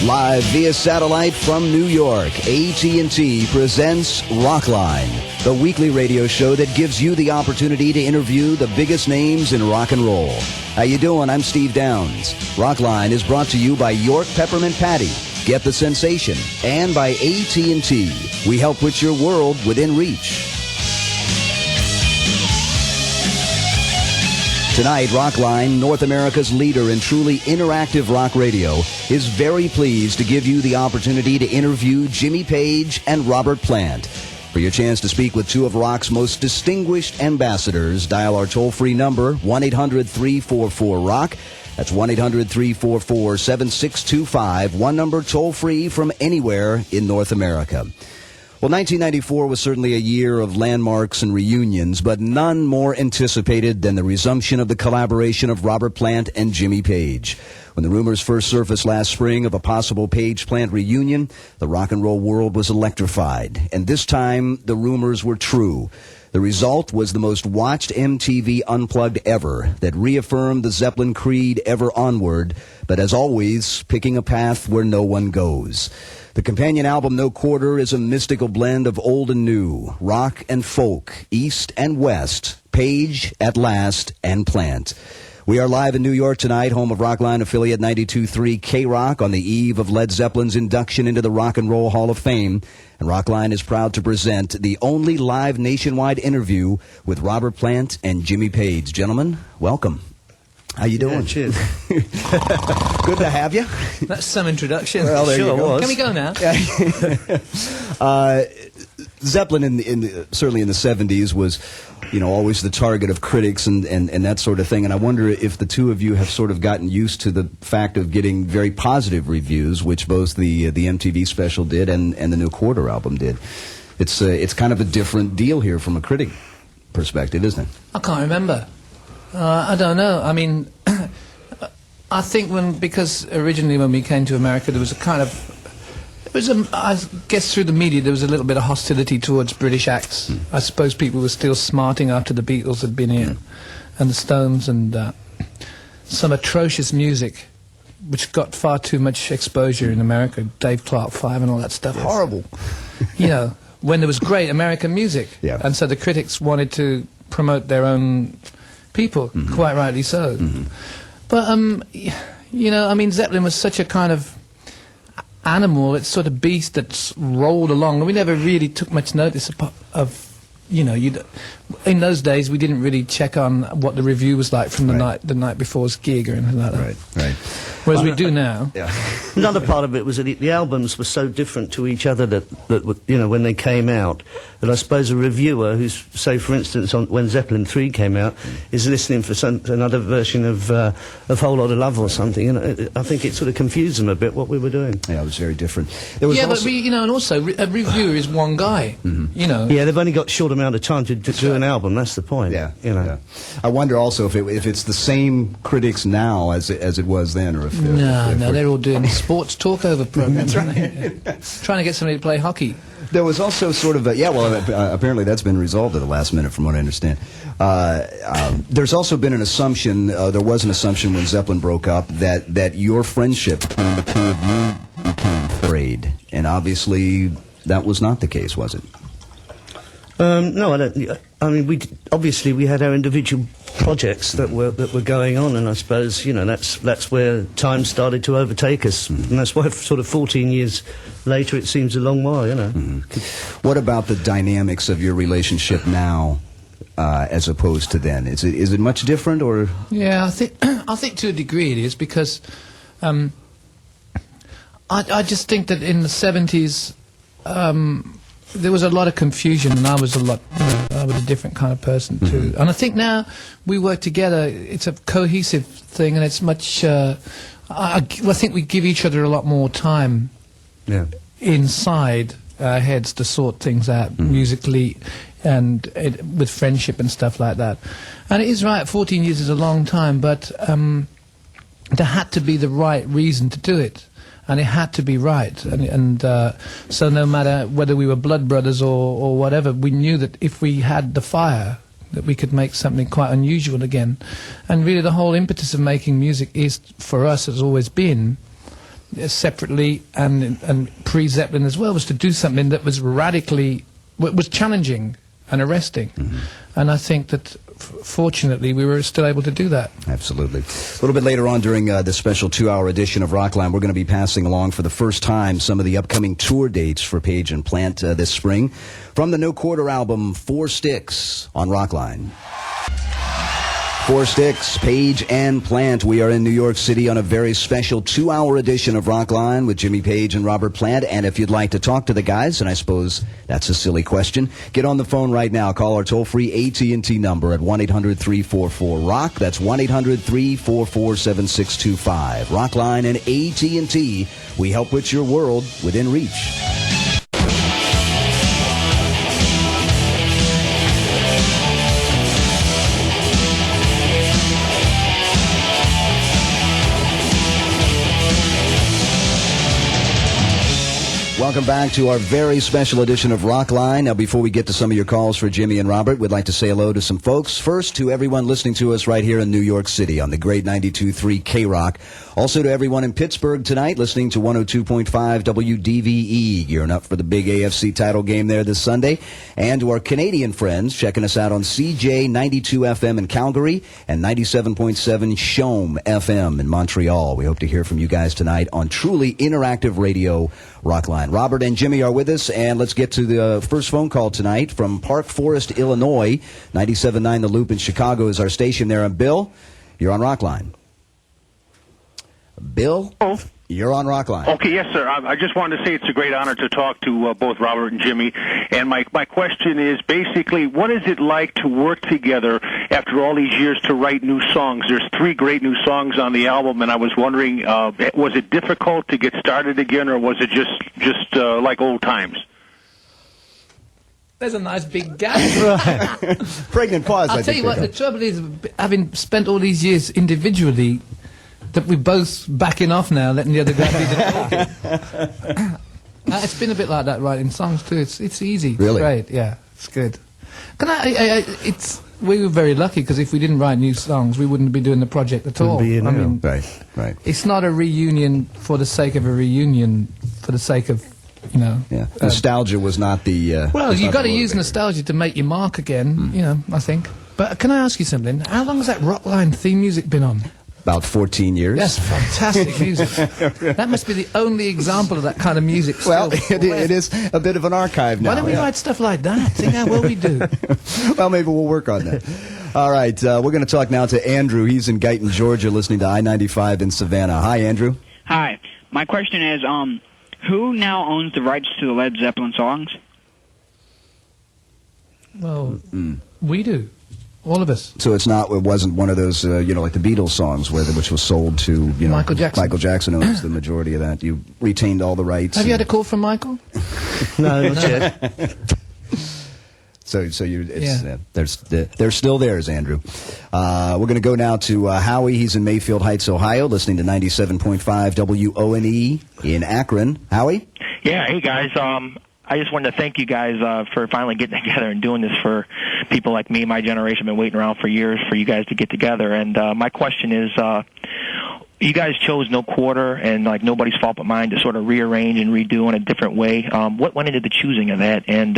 Live via satellite from New York, AT&T presents Rockline, the weekly radio show that gives you the opportunity to interview the biggest names in rock and roll. How you doing? I'm Steve Downs. Rockline is brought to you by York Peppermint Patty, Get the Sensation, and by AT&T. We help put your world within reach. Tonight, Rockline, North America's leader in truly interactive rock radio, is very pleased to give you the opportunity to interview Jimmy Page and Robert Plant. For your chance to speak with two of rock's most distinguished ambassadors, dial our toll-free number, 1-800-344-ROCK. That's 1-800-344-7625, one number toll-free from anywhere in North America. Well, 1994 was certainly a year of landmarks and reunions, but none more anticipated than the resumption of the collaboration of Robert Plant and Jimmy Page. When the rumors first surfaced last spring of a possible Page-Plant reunion, the rock and roll world was electrified. And this time, the rumors were true. The result was the most watched MTV Unplugged ever that reaffirmed the Zeppelin creed ever onward, but as always, picking a path where no one goes. The companion album, No Quarter, is a mystical blend of old and new, rock and folk, east and west, Page, at last, and Plant. We are live in New York tonight, home of Rockline affiliate 92.3 KROQ, on the eve of Led Zeppelin's induction into the Rock and Roll Hall of Fame. And Rockline is proud to present the only live nationwide interview with Robert Plant and Jimmy Page. Gentlemen, welcome. How you doing? Yeah, cheers. Good to have you. That's some introduction. Well, there sure you go. Was. Can we go now? Zeppelin, certainly in the 70s, was, always the target of critics and that sort of thing. And I wonder if the two of you have sort of gotten used to the fact of getting very positive reviews, which both the MTV special did and the No Quarter album did. It's kind of a different deal here from a critic perspective, isn't it? I can't remember. I don't know. I mean, I think because originally when we came to America, there was I guess through the media there was a little bit of hostility towards British acts. I suppose people were still smarting after the Beatles had been here, and the Stones, and some atrocious music, which got far too much exposure in America. Dave Clark 5 and all that stuff. Yes. Horrible. When there was great American music. Yeah. And so the critics wanted to promote their own people, quite rightly so. But, Zeppelin was such a kind of animal, it's sort of beast that's rolled along, and we never really took much notice of in those days we didn't really check on what the review was like from the night before's gig or anything like that. Right. Whereas we do now. Yeah. Another part of it was that the albums were so different to each other that when they came out, that I suppose a reviewer who's, say for instance, when Zeppelin 3 came out, is listening for another version of Whole Lot of Love or something. I think it sort of confused them a bit what we were doing. Yeah, it was very different. But and also a reviewer is one guy. Yeah, they've only got a short amount of time to do an album. That's the point. Yeah. I wonder also if it's the same critics now as it was then, or if no, they're all doing sports talkover programs. That's right. Trying to get somebody to play hockey. There was also sort of apparently that's been resolved at the last minute, from what I understand. There's also been an assumption. There was an assumption when Zeppelin broke up that your friendship between the two of you became frayed, and obviously that was not the case, was it? No, I don't. I mean, we had our individual projects that were going on, and I suppose that's where time started to overtake us, and that's why sort of 14 years later it seems a long while. What about the dynamics of your relationship now, as opposed to then? Is it much different, or? Yeah, I think to a degree it is, because I just think that in the 70s. There was a lot of confusion, and I was a different kind of person too. And I think now we work together. It's a cohesive thing, and it's much. I think we give each other a lot more time inside our heads to sort things out musically, and with friendship and stuff like that. And it is right. 14 years is a long time, but there had to be the right reason to do it. And it had to be right, and so no matter whether we were blood brothers or whatever, we knew that if we had the fire, that we could make something quite unusual again. And really the whole impetus of making music is, for us, has always been separately and pre-Zeppelin as well, was to do something that was was challenging and arresting. And I think that fortunately we were still able to do that. Absolutely. A little bit later on during this special 2-hour edition of Rockline, we're going to be passing along for the first time some of the upcoming tour dates for Page and Plant this spring. From the No Quarter album, 4 Sticks on Rockline. 4 Sticks, Page and Plant. We are in New York City on a very special 2-hour edition of Rockline with Jimmy Page and Robert Plant. And if you'd like to talk to the guys, and I suppose that's a silly question, get on the phone right now. Call our toll-free AT&T number at 1-800-344-ROCK. That's 1-800-344-7625. Rockline and AT&T. We help put your world within reach. Welcome back to our very special edition of Rockline. Now, before we get to some of your calls for Jimmy and Robert, we'd like to say hello to some folks. First, to everyone listening to us right here in New York City on the great 92.3 KROQ. Also to everyone in Pittsburgh tonight listening to 102.5 WDVE, gearing up for the big AFC title game there this Sunday. And to our Canadian friends checking us out on CJ 92 FM in Calgary and 97.7 Shome FM in Montreal. We hope to hear from you guys tonight on truly interactive radio, Rockline. Robert and Jimmy are with us, and let's get to the first phone call tonight from Park Forest, Illinois. 97.9 The Loop in Chicago is our station there. And Bill, you're on Rockline. Bill, you're on Rockline. Okay, yes, sir. I just wanted to say it's a great honor to talk to both Robert and Jimmy. And my question is basically, what is it like to work together after all these years to write new songs? There's 3 great new songs on the album, and I was wondering, was it difficult to get started again, or was it just like old times? There's a nice big gap. Right. Pregnant pause. I'll tell you what, the trouble is, having spent all these years individually, that we're both backing off now, letting the other guy be the talking. It's been a bit like that writing songs too. It's easy. Really? It's great. Yeah, it's good. We were very lucky because if we didn't write new songs, we wouldn't be doing the project at all. Right. It's not a reunion for the sake of a reunion, for the sake of, you know. Yeah. Nostalgia was not the. Well, you've got to use nostalgia to make your mark again. You know, I think. But can I ask you something? How long has that Rockline theme music been on? About 14 years. That's fantastic music. That must be the only example of that kind of music. Well, it is a bit of an archive now. Why don't we write stuff like that? Think how well we do. Well, maybe we'll work on that. All right, we're going to talk now to Andrew. He's in Guyton, Georgia, listening to I-95 in Savannah. Hi, Andrew. Hi. My question is, who now owns the rights to the Led Zeppelin songs? Well, we do. All of us. So it wasn't one of those, like the Beatles songs which was sold to, Michael Jackson. Michael Jackson owns the majority of that. You retained all the rights. Have you had a call from Michael? No, not yet. So they're still theirs, Andrew. We're going to go now to Howie. He's in Mayfield Heights, Ohio, listening to 97.5 WONE in Akron. Howie? Yeah, hey guys. I just wanted to thank you guys for finally getting together and doing this for people like me. My generation been waiting around for years for you guys to get together. And my question is, you guys chose No Quarter and like Nobody's Fault But Mine to sort of rearrange and redo in a different way. What went into the choosing of that, and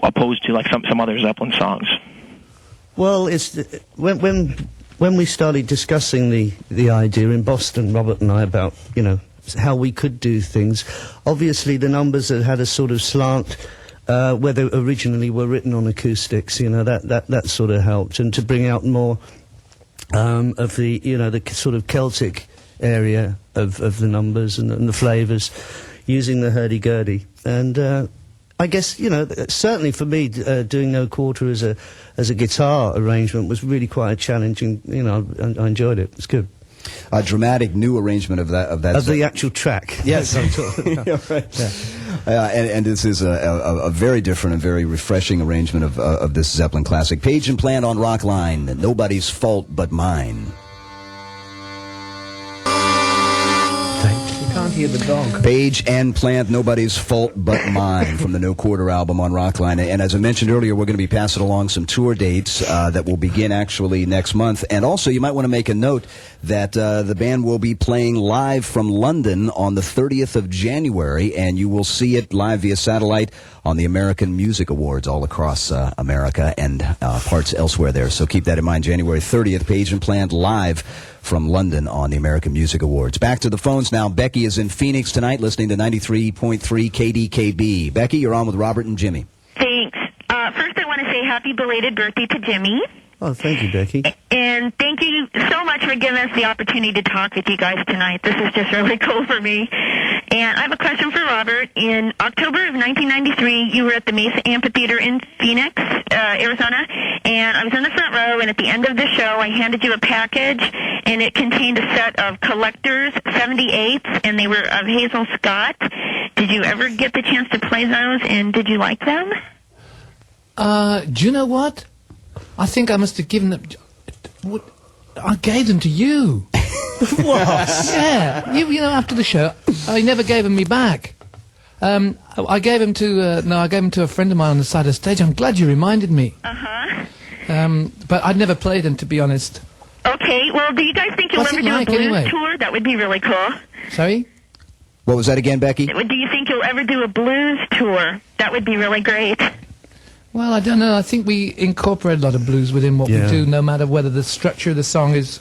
opposed to like some other Zeppelin songs? Well, it's when we started discussing the idea in Boston, Robert and I, about how we could do things. Obviously, the numbers that had a sort of slant, where they originally were written on acoustics, that sort of helped, and to bring out more of the the sort of Celtic area of the numbers and the flavours, using the hurdy-gurdy. And I guess certainly for me, doing No Quarter as a guitar arrangement was really quite a challenging. I enjoyed it. It's good. A dramatic new arrangement of the actual track. Yes, I'm talking about. Yeah, right. Yeah. And this is a very different and very refreshing arrangement of this Zeppelin classic. Page and Plant on Rockline. Nobody's Fault But Mine. You can't hear the dog. Page and Plant, Nobody's Fault But Mine, from the No Quarter album on Rockline. And as I mentioned earlier, we're going to be passing along some tour dates that will begin actually next month. And also, you might want to make a note that the band will be playing live from London on the 30th of January, and you will see it live via satellite on the American Music Awards all across America and parts elsewhere there. So keep that in mind. January 30th, Page and Plant live from London on the American Music Awards. Back to the phones now. Becky is in Phoenix tonight listening to 93.3 KDKB. Becky, you're on with Robert and Jimmy. Thanks. First, I want to say happy belated birthday to Jimmy. Oh, thank you, Becky. And thank you so much for giving us the opportunity to talk with you guys tonight. This is just really cool for me. And I have a question for Robert. In October of 1993, you were at the Mesa Amphitheater in Phoenix, Arizona, and I was in the front row, and at the end of the show, I handed you a package, and it contained a set of Collectors 78s, and they were of Hazel Scott. Did you ever get the chance to play those, and did you like them? Do you know what? I think I must have given them... I gave them to you. What? Yeah. You know, after the show, I never gave them me back. I gave them to... I gave them to a friend of mine on the side of the stage. I'm glad you reminded me. Uh-huh. But I'd never played them, to be honest. Okay. Well, do you guys think you'll ever do a blues tour? That would be really cool. Sorry? What was that again, Becky? Do you think you'll ever do a blues tour? That would be really great. Well, I don't know. I think we incorporate a lot of blues within what we do, no matter whether the structure of the song is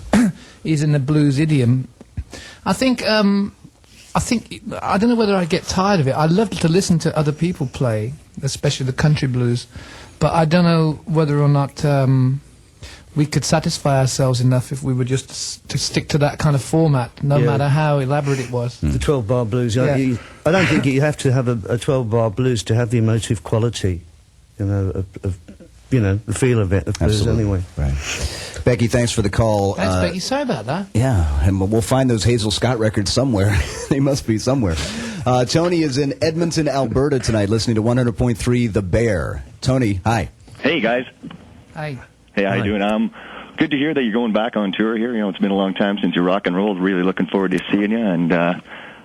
is in the blues idiom. I think I don't know whether I get tired of it. I love to listen to other people play, especially the country blues, but I don't know whether or not we could satisfy ourselves enough if we were just to stick to that kind of format, no matter how elaborate it was. The 12-bar blues. I don't think you have to have a 12-bar blues to have the emotive quality. You know, the feel of it, of blues anyway. Right. Becky, thanks for the call. Thanks, Becky. Sorry about that. Yeah, and we'll find those Hazel Scott records somewhere. They must be somewhere. Tony is in Edmonton, Alberta tonight, listening to 100.3 The Bear. Tony, hi. Hey, guys. Hi. Hey, how you doing? Good to hear that you're going back on tour here. You know, it's been a long time since you rock and rolled. Really looking forward to seeing you. And I'd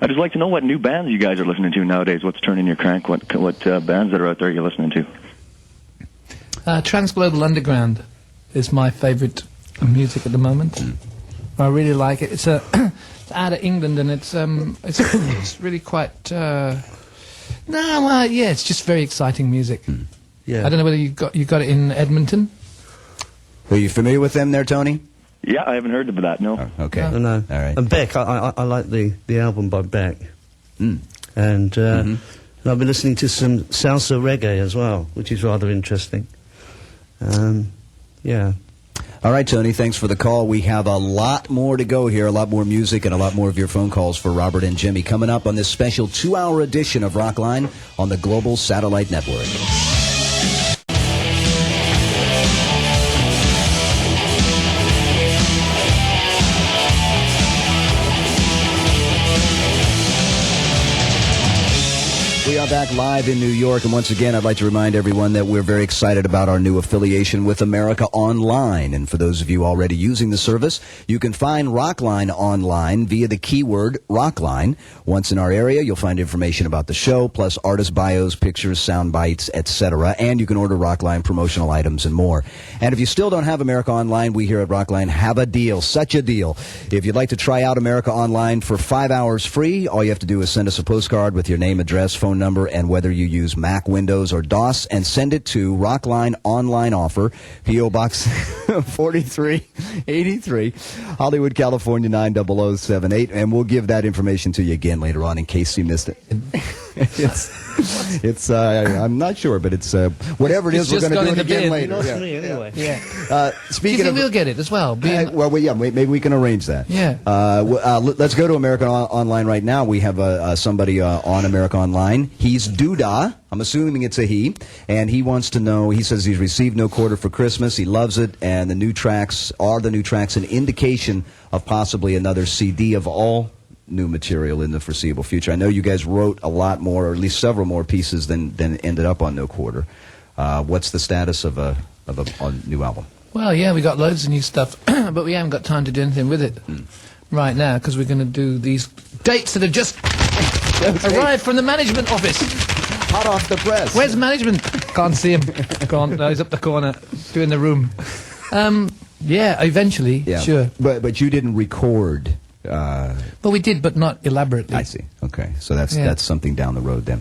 just like to know what new bands you guys are listening to nowadays. What's turning your crank? What bands that are out there you're listening to? Transglobal Underground is my favourite music at the moment. I really like it. It's it's out of England, and it's really quite. It's just very exciting music. Yeah. I don't know whether you got it in Edmonton. Are you familiar with them there, Tony? Yeah, I haven't heard of that. No. Oh, okay. No. All right. And Beck, I like the album by Beck. And I've been listening to some salsa reggae as well, which is rather interesting. Yeah. All right, Tony, thanks for the call. We have a lot more to go here, a lot more music and a lot more of your phone calls for Robert and Jimmy coming up on this special 2-hour edition of Rockline on the Global Satellite Network. We are back live in New York, and once again, I'd like to remind everyone that we're very excited about our new affiliation with America Online. And for those of you already using the service, you can find Rockline online via the keyword Rockline. Once in our area, you'll find information about the show, plus artist bios, pictures, sound bites, etc. And you can order Rockline promotional items and more. And if you still don't have America Online, we here at Rockline have a deal, such a deal. If you'd like to try out America Online for 5 hours free, all you have to do is send us a postcard with your name, address, phone number, and whether you use Mac, Windows, or DOS, and send it to Rockline Online Offer, P.O. Box 4383, Hollywood, California 90078, and we'll give that information to you again later on in case you missed it. I'm not sure, but it's whatever it is, we're going to do it again later. Not me anyway. Yeah. Speaking Do you think of, we'll get it as well? maybe we can arrange that. Yeah. Let's go to America Online right now. We have somebody on America Online. He's Duda. I'm assuming it's a he. And he wants to know, he says he's received no quarter for Christmas. He loves it. And the new tracks an indication of possibly another CD of all new material in the foreseeable future. I know you guys wrote a lot more, or at least several more pieces than ended up on No Quarter. What's the status of a new album? Well, yeah, we got loads of new stuff, but we haven't got time to do anything with it right now because we're going to do these dates that are just Arrived from the management office. Hot off the press. Where's management? Can't see him. Gone. No, he's up the corner, doing the room. Yeah, eventually, Yeah. sure. But you didn't record. But we did, but not elaborately. I see. Okay, so that's something down the road then.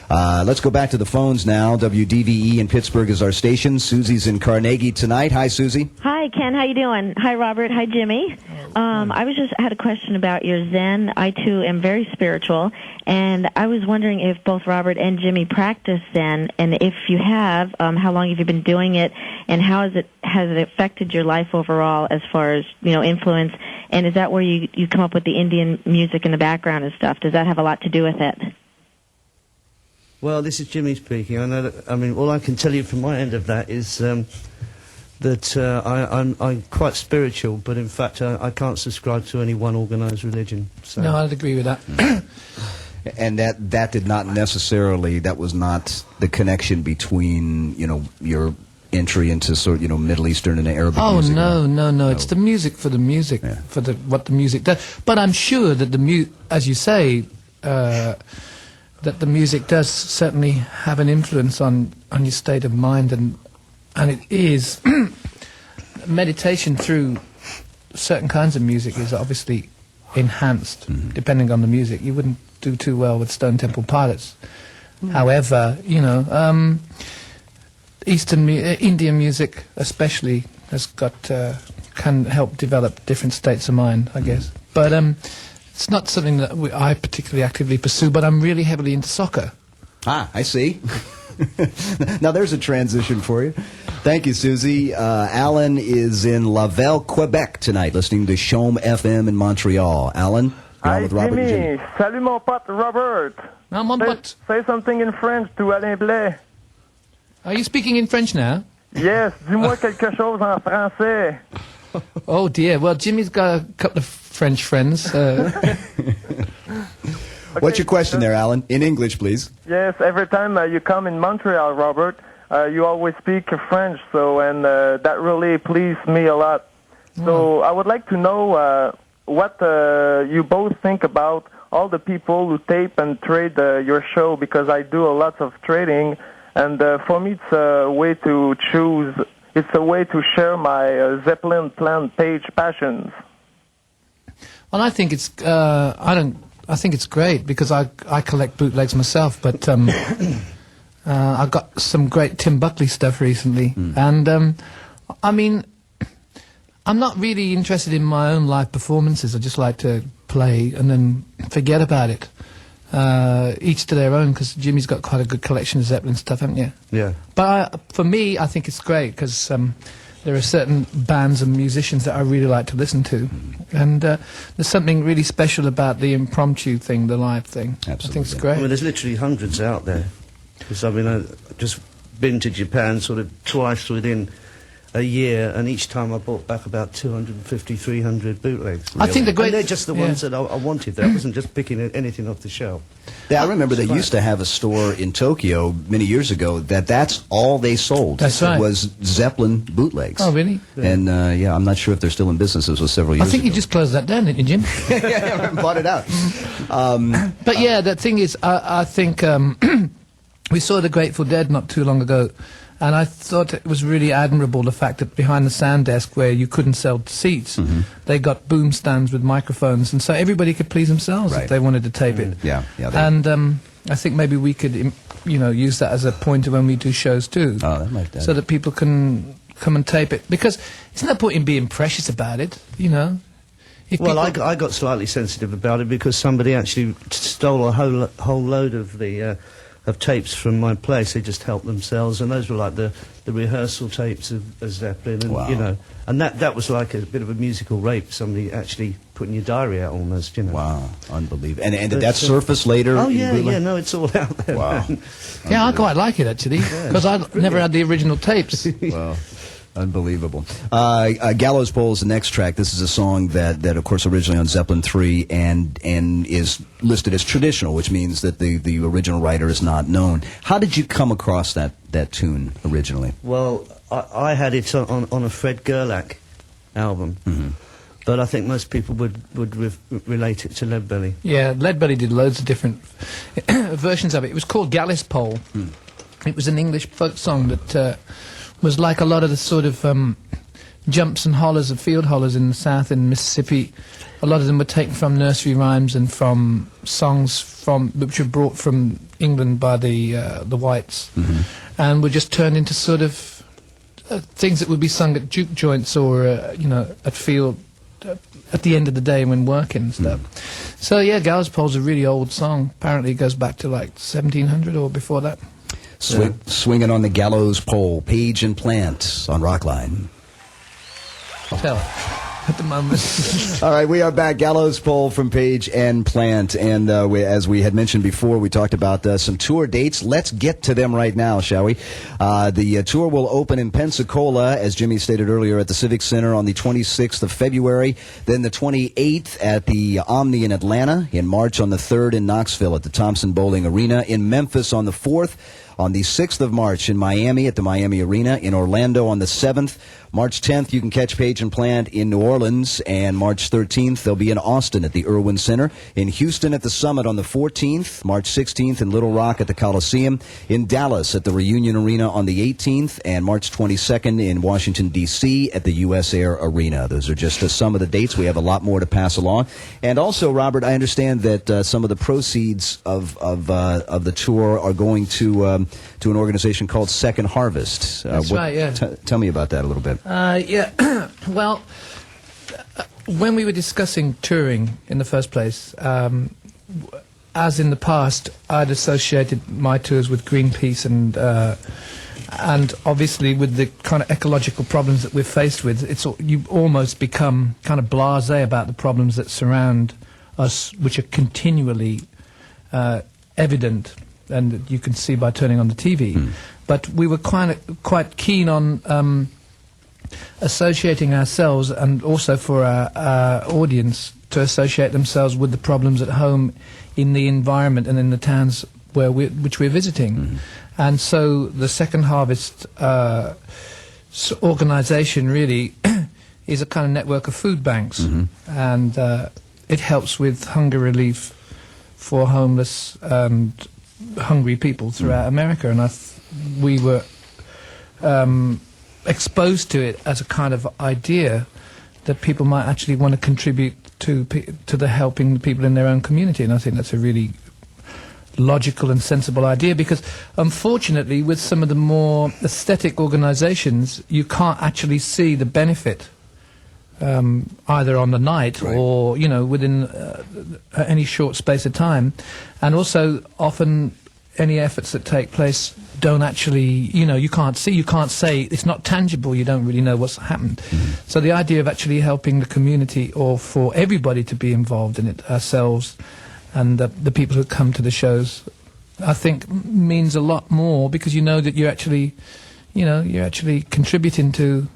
Let's go back to the phones now. WDVE in Pittsburgh is our station. Susie's in Carnegie tonight. Hi, Susie. Hi, Ken. How you doing? Hi, Robert. Hi, Jimmy. I had a question about your Zen. I, too, am very spiritual, and I was wondering if both Robert and Jimmy practice Zen, and if you have, how long have you been doing it, and how has it affected your life overall as far as, influence, and is that where you come up with the Indian music in the background and stuff? Does that have a lot to do with it? Well, this is Jimmy speaking. I know that, all I can tell you from my end of that is that I'm quite spiritual, but in fact I can't subscribe to any one organised religion. So. No, I'd agree with that. And that did not necessarily, that was not the connection between, your entry into sort of, Middle Eastern and Arabic music. No. It's the music for the music, for what the music does. But I'm sure that as you say, that the music does certainly have an influence on your state of mind, and it is meditation through certain kinds of music is obviously enhanced depending on the music. You wouldn't do too well with Stone Temple Pilots. However, Indian music especially has got can help develop different states of mind, I guess. But it's not something that I particularly actively pursue, but I'm really heavily into soccer. Ah, I see. Now there's a transition for you. Thank you, Susie. Alan is in Laval, Quebec tonight, listening to Chaume FM in Montreal. Alan, you're on with Robert and Jimmy. Salut mon pote Robert. No, mon pote. Say something in French to Alain Blais. Are you speaking in French now? Yes, dis-moi quelque chose en français. Oh dear. Well, Jimmy's got a couple of French friends. What's your question there, Alan? In English, please. Yes, every time you come in Montreal, Robert, you always speak French, and that really pleased me a lot. So I would like to know what you both think about all the people who tape and trade your show, because I do a lot of trading, and for me it's a way to choose. It's a way to share my Zeppelin plant page passions. Well, I think it's I think it's great because I collect bootlegs myself, but I got some great Tim Buckley stuff recently, and I'm not really interested in my own live performances. I just like to play and then forget about it. Each to their own, because Jimmy's got quite a good collection of Zeppelin stuff, haven't you? Yeah. But for me, I think it's great because there are certain bands and musicians that I really like to listen to, and there's something really special about the impromptu thing, the live thing. Absolutely. I think it's great. There's literally hundreds out there. Because I've just been to Japan sort of twice within a year, and each time I bought back about 250, 300 bootlegs. I think the great... And they're just the ones that I wanted. I wasn't just picking anything off the shelf. Yeah, I remember they used to have a store in Tokyo many years ago that's all they sold. That's right. Was Zeppelin bootlegs. Oh, really? Yeah. And I'm not sure if they're still in business. This was several years ago. I think you just closed that down, didn't you, Jim? Yeah, I bought it out. But yeah, the thing is, I think we saw the Grateful Dead not too long ago, and I thought it was really admirable, the fact that behind the sound desk where you couldn't sell seats, they got boom stands with microphones, and so everybody could please themselves if they wanted to tape it. Yeah. And I think maybe we could, use that as a pointer when we do shows too, so that people can come and tape it. Because it's no point in being precious about it, Well, I got slightly sensitive about it because somebody actually stole a whole load of the of tapes from my place. They just helped themselves, and those were like the rehearsal tapes of Zeppelin, and and that was like a bit of a musical rape. Somebody actually putting your diary out almost, Wow, unbelievable. And did that surface later? Oh yeah, no, it's all out there. Wow. Yeah, I quite like it actually because I never had the original tapes. Wow. Unbelievable. Gallows Pole is the next track. This is a song that of course, originally on Zeppelin 3 and is listed as traditional, which means that the original writer is not known. How did you come across that tune originally? Well, I had it on a Fred Gerlach album, but I think most people would relate it to Leadbelly. Yeah, Leadbelly did loads of different versions of it. It was called Gallis Pole. It was an English folk song that was like a lot of the sort of jumps and hollers of field hollers in the South in Mississippi. A lot of them were taken from nursery rhymes and from songs which were brought from England by the whites, and were just turned into sort of things that would be sung at juke joints or at field at the end of the day when working and stuff. So yeah, Gallows Pole's a really old song. Apparently it goes back to like 1700 or before that. Swinging on the gallows pole, Page and Plant on Rockline. Tell at the moment. All right, we are back. Gallows Pole from Page and Plant. And as we had mentioned before, we talked about some tour dates. Let's get to them right now, shall we? The tour will open in Pensacola, as Jimmy stated earlier, at the Civic Center on the 26th of February. Then the 28th at the Omni in Atlanta. In March on the 3rd in Knoxville at the Thompson Bowling Arena. In Memphis on the 4th. On the 6th of March in Miami at the Miami Arena. In Orlando on the 7th. March 10th, you can catch Page and Plant in New Orleans. And March 13th, they'll be in Austin at the Irwin Center. In Houston at the Summit on the 14th. March 16th in Little Rock at the Coliseum. In Dallas at the Reunion Arena on the 18th. And March 22nd in Washington, D.C. at the U.S. Air Arena. Those are just some of the dates. We have a lot more to pass along. And also, Robert, I understand that some of the proceeds of the tour are going to an organization called Second Harvest. That's right, yeah. Tell me about that a little bit. Yeah, well, when we were discussing touring in the first place, as in the past, I'd associated my tours with Greenpeace and obviously with the kind of ecological problems that we're faced with, you almost become kind of blasé about the problems that surround us, which are continually evident, and you can see by turning on the TV. But we were quite keen on associating ourselves, and also for our audience to associate themselves with the problems at home in the environment and in the towns which we're visiting. And so the Second Harvest organisation really is a kind of network of food banks, and it helps with hunger relief for homeless and hungry people throughout America. And we were exposed to it as a kind of idea that people might actually want to contribute to the helping people in their own community, and I think that's a really logical and sensible idea, because unfortunately with some of the more aesthetic organizations you can't actually see the benefit either on the night or within any short space of time, and also often any efforts that take place don't actually, you can't say, it's not tangible, you don't really know what's happened. So the idea of actually helping the community, or for everybody to be involved in it, ourselves and the people who come to the shows, I think means a lot more, because you know that you're actually contributing to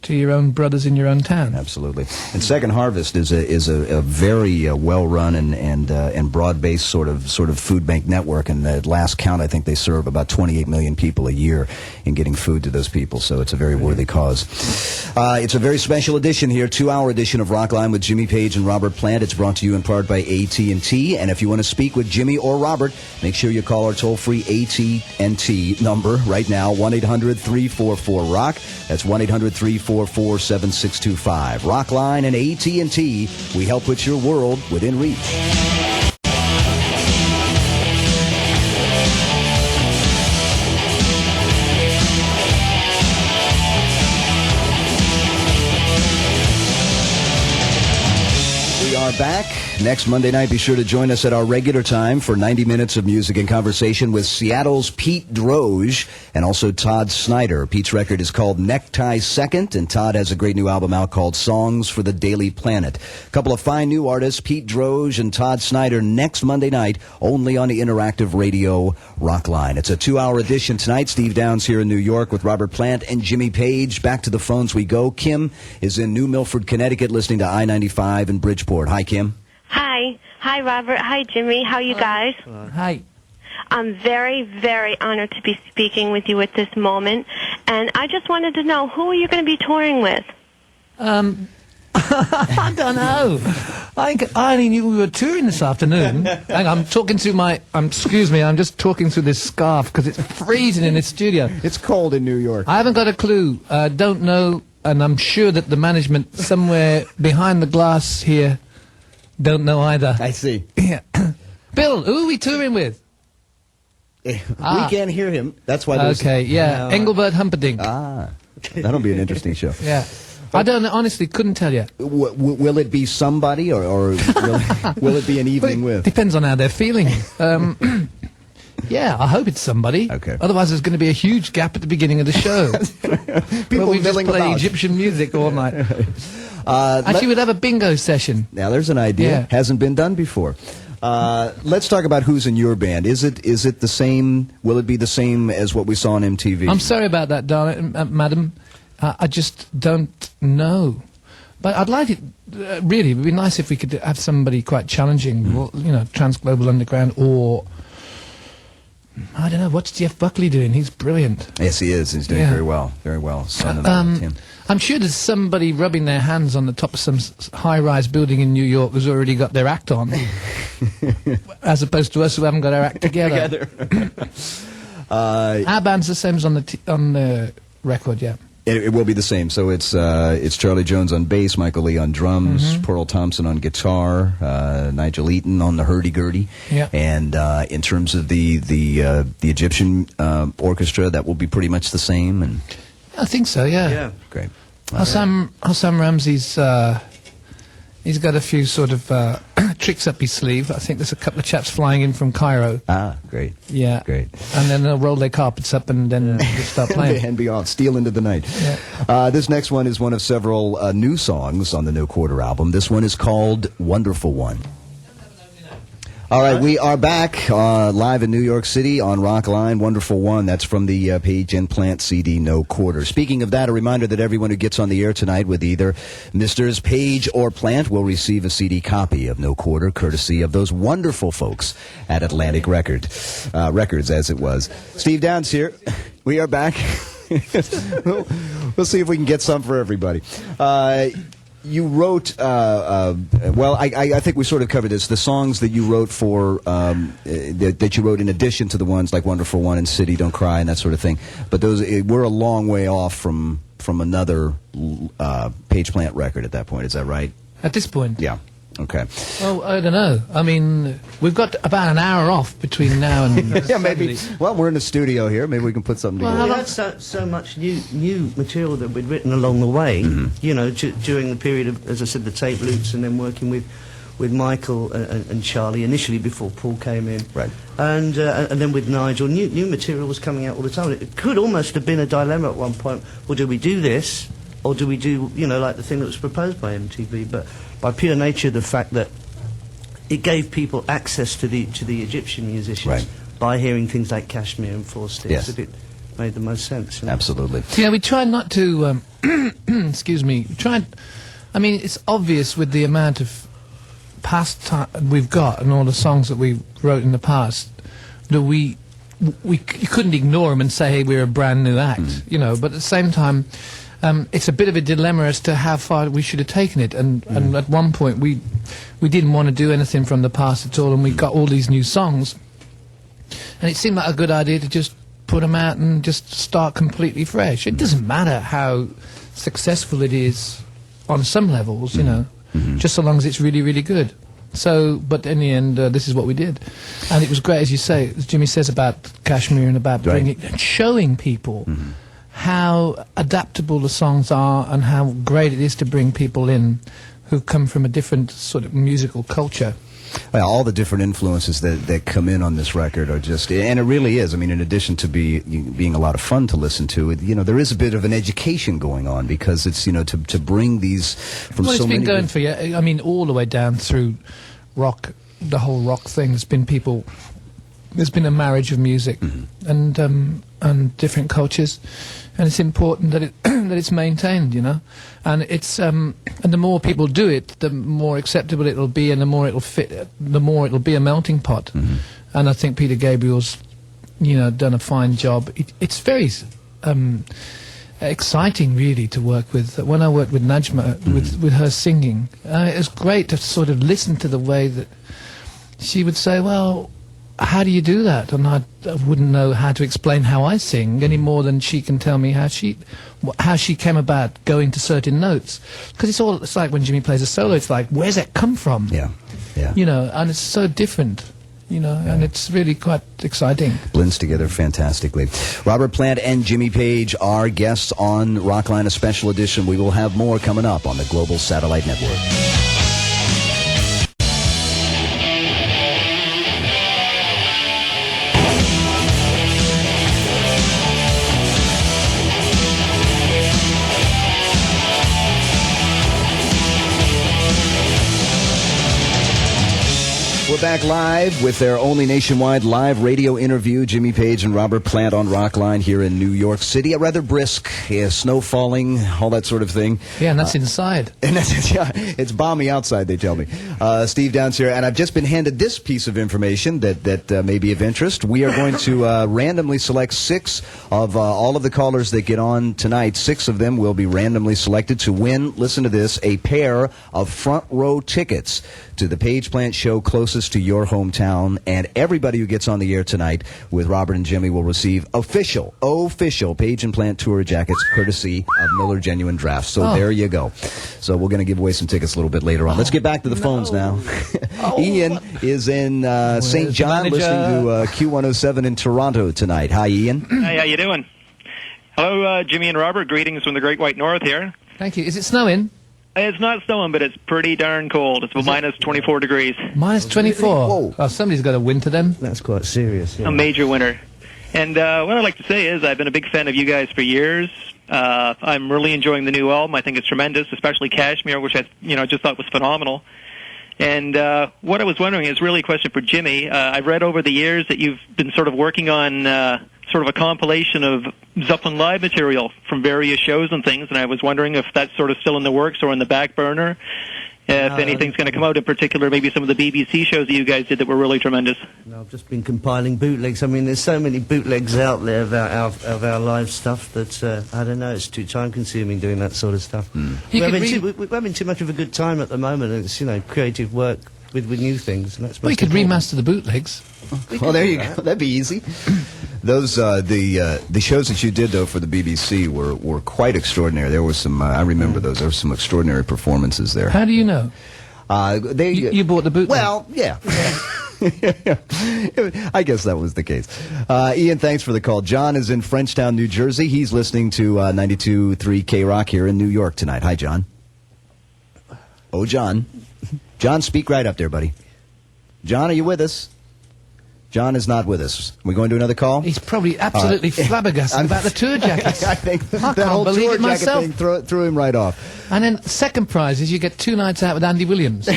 your own brothers in your own town. Absolutely. And Second Harvest is a very well-run and broad-based sort of food bank network. And at last count, I think they serve about 28 million people a year in getting food to those people. So it's a very worthy cause. It's a very special edition here, 2-hour edition of Rockline with Jimmy Page and Robert Plant. It's brought to you in part by AT&T. And if you want to speak with Jimmy or Robert, make sure you call our toll-free AT&T number right now, 1-800-344-ROCK. That's 1-800-344-7625. Rockline and AT&T, we help put your world within reach. Back next Monday night. Be sure to join us at our regular time for 90 minutes of music and conversation with Seattle's Pete Droge and also Todd Snyder. Pete's record is called Necktie Second, and Todd has a great new album out called Songs for the Daily Planet. A couple of fine new artists, Pete Droge and Todd Snyder, next Monday night, only on the interactive radio Rockline. It's a 2-hour edition tonight. Steve Downs here in New York with Robert Plant and Jimmy Page. Back to the phones we go. Kim is in New Milford, Connecticut, listening to I-95 in Bridgeport. Hi, Kim. Hi. Hi, Robert. Hi, Jimmy. How are you guys? Hi. I'm very, very honored to be speaking with you at this moment. And I just wanted to know, who are you going to be touring with? I don't know. I only knew we were touring this afternoon. Hang on, I'm talking to my... excuse me, I'm just talking through this scarf because it's freezing in this studio. It's cold in New York. I haven't got a clue. Don't know, and I'm sure that the management somewhere behind the glass here don't know either. I see. Yeah. Bill, who are we touring with? We can't hear him. That's why there's... Okay, yeah. Engelbert Humperdinck. That'll be an interesting show. Yeah. I don't know, honestly, couldn't tell you. Will it be somebody, or will it be an evening with? Depends on how they're feeling. Yeah, I hope it's somebody. Okay. Otherwise, there's going to be a huge gap at the beginning of the show. People we just milling play about. Egyptian music all night. Actually, we'd have a bingo session. Now, there's an idea. Yeah. Hasn't been done before. Let's talk about who's in your band. Is it the same? Will it be the same as what we saw on MTV? I'm sorry about that, darling, madam. I just don't know. But I'd like it, really, it would be nice if we could have somebody quite challenging, well, you know, Trans-Global Underground, or, I don't know, what's Jeff Buckley doing? He's brilliant. Yes, he is. He's doing very well. Very well. Son of Tim. I'm sure there's somebody rubbing their hands on the top of some high-rise building in New York who's already got their act on, as opposed to us who haven't got our act together. Our band's the same as on the record, yeah. It will be the same. So it's Charlie Jones on bass, Michael Lee on drums, Pearl Thompson on guitar, Nigel Eaton on the hurdy-gurdy. Yeah. And in terms of the Egyptian orchestra, that will be pretty much the same. And I think so, yeah. Yeah. great. Hassan Ramsey's he's got a few sort of tricks up his sleeve. I think there's a couple of chaps flying in from Cairo. Great. Yeah. Great. And then they'll roll their carpets up and then just start playing. And beyond, steal into the night. Yeah. This next one is one of several new songs on the No Quarter album. This one is called Wonderful One. All right, we are back live in New York City on Rockline. Wonderful One. That's from the Page and Plant CD No Quarter. Speaking of that, a reminder that everyone who gets on the air tonight with either Misters Page or Plant will receive a CD copy of No Quarter, courtesy of those wonderful folks at Atlantic Records, as it was. Steve Downs here. We are back. We'll see if we can get some for everybody. You wrote, well, I think we sort of covered this. The songs that you wrote for, that you wrote in addition to the ones like Wonderful One and City, Don't Cry, and that sort of thing. But those were a long way off from another Page Plant record at that point. Is that right? At this point? Yeah. Okay. Well, I don't know. I mean, we've got about an hour off between now and... Yeah, maybe. Well, we're in the studio here. Maybe we can put something together. Well, we had so much new material that we'd written along the way, you know, during the period of, as I said, the tape loops, and then working with Michael and Charlie initially before Paul came in. Right. And then with Nigel, new material was coming out all the time. It could almost have been a dilemma at one point. Well, do we do this, or do we do, you know, like the thing that was proposed by MTV? But by pure nature, the fact that it gave people access to the Egyptian musicians right. by hearing things like Kashmir and Four Sticks, yes. it made the most sense. You know? Absolutely. Yeah, we tried not to, excuse me, I mean, it's obvious with the amount of past time we've got and all the songs that we wrote in the past that we couldn't ignore them and say, hey, we're a brand new act, you know, but at the same time, it's a bit of a dilemma as to how far we should have taken it, and at one point we didn't want to do anything from the past at all, and we got all these new songs, and it seemed like a good idea to just put them out and just start completely fresh. It doesn't matter how successful it is on some levels, you know, just so long as it's really, really good. So, but in the end, this is what we did, and it was great, as you say, as Jimmy says about Kashmir and about bringing and showing people how adaptable the songs are and how great it is to bring people in who come from a different sort of musical culture. Well, all the different influences that come in on this record are just, and it really is. I mean, in addition to being a lot of fun to listen to, you know, there is a bit of an education going on because it's, you know, to bring these from well, so it's many... been going for, I mean, all the way down through rock, the whole rock thing. There's been people, there's been a marriage of music and different cultures. And it's important that that it's maintained, you know, and it's and the more people do it, the more acceptable it'll be, and the more it'll fit, the more it'll be a melting pot. And I think Peter Gabriel's, you know, done a fine job. It's very, exciting, really, to work with. When I worked with Najma, with her singing, it was great to sort of listen to the way that she would say, well, how do you do that? And I wouldn't know how to explain how I sing any more than she can tell me how she came about going to certain notes. Because it's like when Jimmy plays a solo, it's like, where's that come from? Yeah. You know, and it's so different. You know, and it's really quite exciting. Blends together fantastically. Robert Plant and Jimmy Page are guests on Rockline, a special edition. We will have more coming up on the Global Satellite Network. We're back live with their only nationwide live radio interview. Jimmy Page and Robert Plant on Rockline here in New York City. A rather brisk, snow falling, all that sort of thing. Yeah, and that's inside. And it's balmy outside, they tell me. Steve Downs here, and I've just been handed this piece of information that may be of interest. We are going to randomly select 6 of all of the callers that get on tonight. 6 of them will be randomly selected to win, listen to this, a pair of front row tickets to the Page Plant show closest to your hometown, and everybody who gets on the air tonight with Robert and Jimmy will receive official Page and Plant tour jackets courtesy of Miller Genuine Drafts. So there you go. So we're going to give away some tickets a little bit later on. Let's get back to the phones now. Ian is in St. John listening to Q107 in Toronto tonight. Hi, Ian. Hey, how you doing? Hello, Jimmy and Robert. Greetings from the Great White North here. Thank you. Is it snowing? It's not snowing, but it's pretty darn cold. It's minus 24 degrees. Minus 24? Whoa. Oh, somebody's got a winter then. That's quite serious. Yeah. A major winter. And what I'd like to say is I've been a big fan of you guys for years. I'm really enjoying the new album. I think it's tremendous, especially Kashmir, which I just thought was phenomenal. And what I was wondering is really a question for Jimmy. I've read over the years that you've been sort of working on sort of a compilation of Zeppelin live material from various shows and things, and I was wondering if that's sort of still in the works or in the back burner, if anything's going to come out, in particular maybe some of the BBC shows that you guys did that were really tremendous. No, I've just been compiling bootlegs. I mean, there's so many bootlegs out there of our live stuff that, I don't know, it's too time-consuming doing that sort of stuff. We're having too much of a good time at the moment, and it's, creative work with new things. And that's we could remaster the bootlegs. Well, there you go. That'd be easy. Those the shows that you did though for the BBC were quite extraordinary. There were some I remember those. There were some extraordinary performances there. How do you know? You bought the bootleg. Well, yeah. I guess that was the case. Ian, thanks for the call. John is in Frenchtown, New Jersey. He's listening to 92.3 KROQ here in New York tonight. Hi, John. Oh, John. John, speak right up there, buddy. John, are you with us? John is not with us. We're going to another call? He's probably absolutely flabbergasted about the tour jackets. I think I that whole believe tour it myself. jacket thing threw him right off. And then second prize is you get 2 nights out with Andy Williams.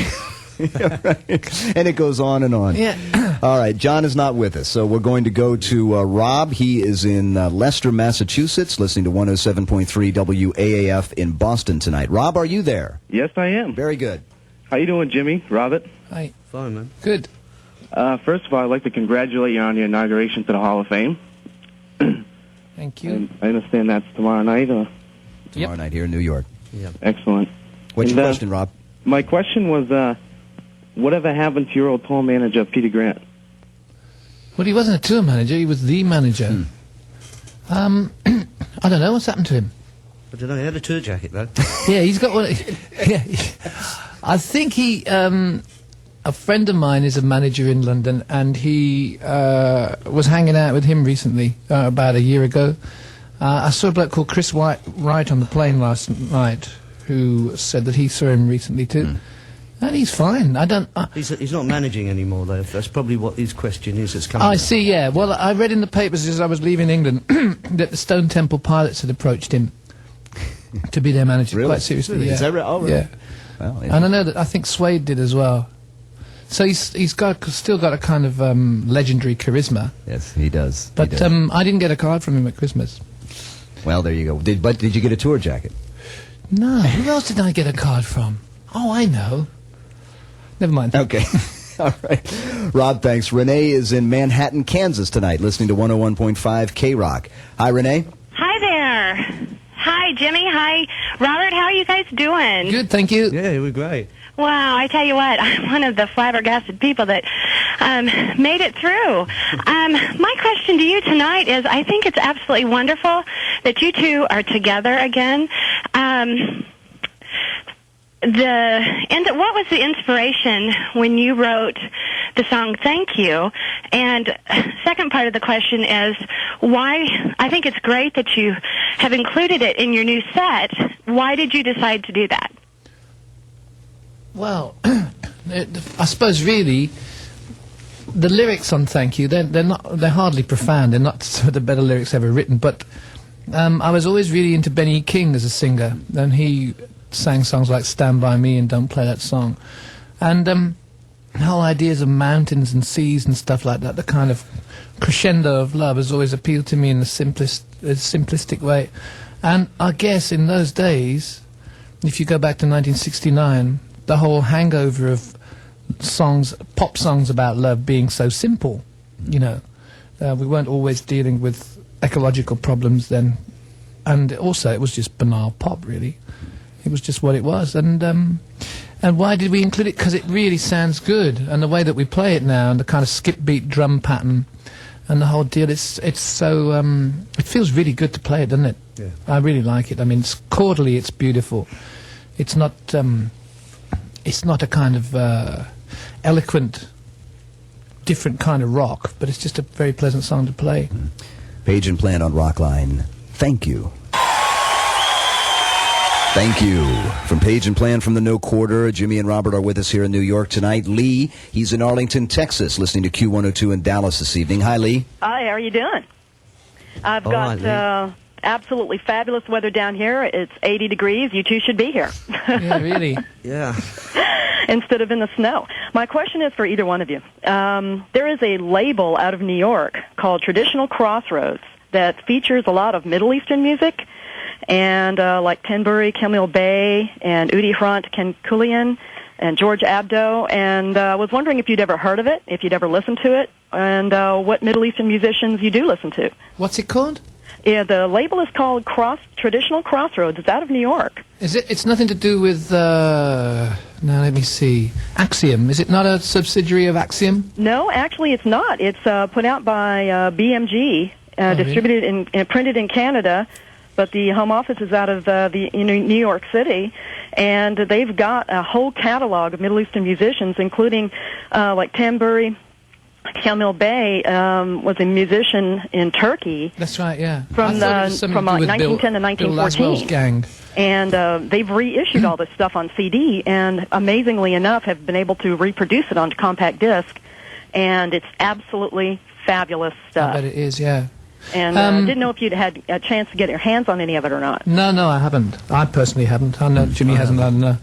Yeah, right. And it goes on and on. Yeah. All right, John is not with us, so we're going to go to Rob. He is in Leicester, Massachusetts, listening to 107.3 WAAF in Boston tonight. Rob, are you there? Yes, I am. Very good. How you doing, Jimmy? Robert? Hi. Fine, man. Good. First of all, I'd like to congratulate you on your inauguration to the Hall of Fame. Thank you. And I understand that's tomorrow night. Tomorrow night here in New York. Yep. Excellent. What's your question, Rob? My question was, whatever happened to your old tour manager, Peter Grant? Well, he wasn't a tour manager. He was the manager. I don't know. What's happened to him? I don't know. He had a tour jacket, though. Yeah, he's got one. Yeah, I think he... a friend of mine is a manager in London, and he was hanging out with him recently, about a year ago. I saw a bloke called Chris Wright on the plane last night, who said that he saw him recently too. And he's fine. I don't... He's not managing anymore, though. That's probably what his question is that's coming. I see, yeah. Well, I read in the papers as I was leaving England that the Stone Temple Pilots had approached him to be their manager. Really? Quite seriously, Really? yeah. Is that right? Oh, really? Yeah. Well, yeah. And I know that I think Suede did as well. So he's still got a kind of legendary charisma. Yes, he does. But I didn't get a card from him at Christmas. Well, there you go. Did you get a tour jacket? No. Who else did I get a card from? Oh, I know. Never mind. Okay. All right. Rob, thanks. Renee is in Manhattan, Kansas tonight, listening to 101.5 KROQ. Hi, Renee. Hi there. Jimmy. Hi, Robert. How are you guys doing? Good, thank you. Yeah, we're great. Wow, I tell you what, I'm one of the flabbergasted people that made it through. My question to you tonight is, I think it's absolutely wonderful that you two are together again. What was the inspiration when you wrote the song Thank You? And second part of the question is, why, I think it's great that you have included it in your new set. Why did you decide to do that? Well, I suppose really, the lyrics on Thank You, they're hardly profound. They're not some of the better lyrics ever written. But I was always really into Benny King as a singer, and he sang songs like Stand By Me and Don't Play That Song. And the whole ideas of mountains and seas and stuff like that, the kind of crescendo of love has always appealed to me in a simplistic way. And I guess in those days, if you go back to 1969, the whole hangover of songs, pop songs about love being so simple, you know. We weren't always dealing with ecological problems then. And also, it was just banal pop, really. It was just what it was. And why did we include it? Because it really sounds good. And the way that we play it now, and the kind of skip beat drum pattern, and the whole deal, it's so, it feels really good to play it, doesn't it? Yeah. I really like it. I mean, chordally, it's beautiful. It's not a kind of eloquent, different kind of rock, but it's just a very pleasant song to play. Page and Plant on Rockline. Thank you. Thank you. From Page and Plant from the No Quarter, Jimmy and Robert are with us here in New York tonight. Lee, he's in Arlington, Texas, listening to Q102 in Dallas this evening. Hi, Lee. Hi, how are you doing? I've got absolutely fabulous weather down here. It's 80 degrees. You two should be here. Yeah, really? Yeah. Instead of in the snow. My question is for either one of you. There is a label out of New York called Traditional Crossroads that features a lot of Middle Eastern music, and like Tenbury, Camille Bey, and Udi Hrant, Ken Kulian, and George Abdo, and I was wondering if you'd ever heard of it, if you'd ever listened to it, and what Middle Eastern musicians you do listen to. What's it called? Yeah, the label is called Traditional Crossroads. It's out of New York. Is it? It's nothing to do with, now let me see, Axiom. Is it not a subsidiary of Axiom? No, actually it's not. It's put out by BMG, distributed and printed in Canada, but the home office is out of New York City, and they've got a whole catalog of Middle Eastern musicians, including like Tenbury. Camille Bey was a musician in Turkey. That's right, yeah. From 1910 to 1914. Gang. And they've reissued all this stuff on CD, and amazingly enough, have been able to reproduce it onto compact disc, and it's absolutely fabulous stuff. I bet it is, yeah. And I didn't know if you'd had a chance to get your hands on any of it or not. No, I haven't. I personally haven't. I know Jimmy hasn't. I don't know.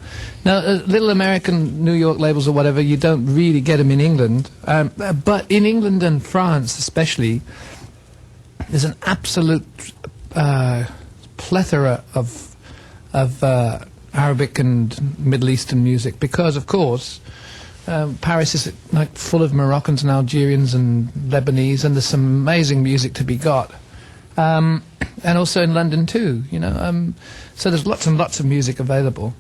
Now, little American New York labels or whatever, you don't really get them in England. But in England and France especially, there's an absolute plethora of Arabic and Middle Eastern music because, of course, Paris is like full of Moroccans and Algerians and Lebanese, and there's some amazing music to be got. And also in London too, you know. So there's lots and lots of music available.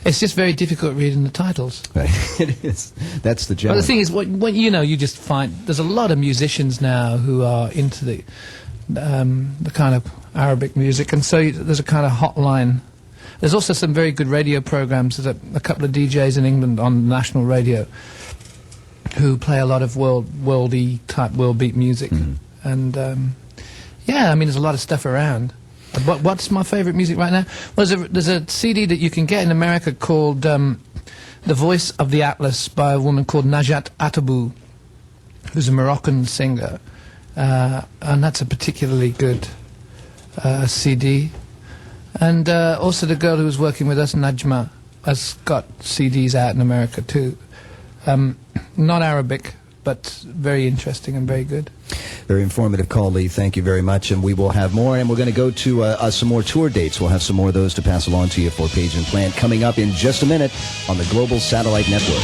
It's just very difficult reading the titles. Right. It is. That's the challenge. But the thing is, what you know, you just find there's a lot of musicians now who are into the kind of Arabic music, and so there's a kind of hotline. There's also some very good radio programs. There's a couple of DJs in England on national radio who play a lot of worldy type world beat music. And yeah, I mean, there's a lot of stuff around. What's my favourite music right now? Well, there's a CD that you can get in America called The Voice of the Atlas by a woman called Najat Atabu, who's a Moroccan singer. And that's a particularly good CD. And also the girl who was working with us, Najma, has got CDs out in America too. Not Arabic, but very interesting and very good. Very informative call, Lee. Thank you very much. And we will have more. And we're going to go to some more tour dates. We'll have some more of those to pass along to you for Page and Plant coming up in just a minute on the Global Satellite Network.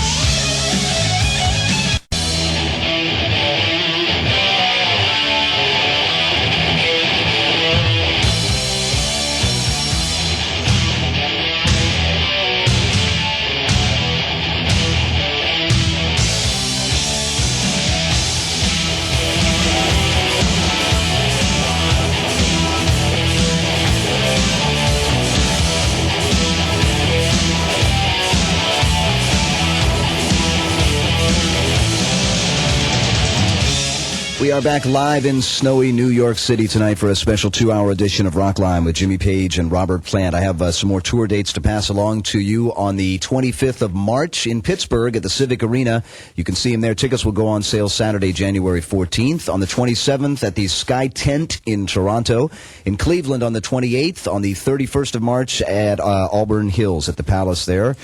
We are back live in snowy New York City tonight for a special 2-hour edition of Rockline with Jimmy Page and Robert Plant. I have some more tour dates to pass along to you on the 25th of March in Pittsburgh at the Civic Arena. You can see him there. Tickets will go on sale Saturday, January 14th. On the 27th at the Sky Tent in Toronto. In Cleveland on the 28th. On the 31st of March at Auburn Hills at the Palace there.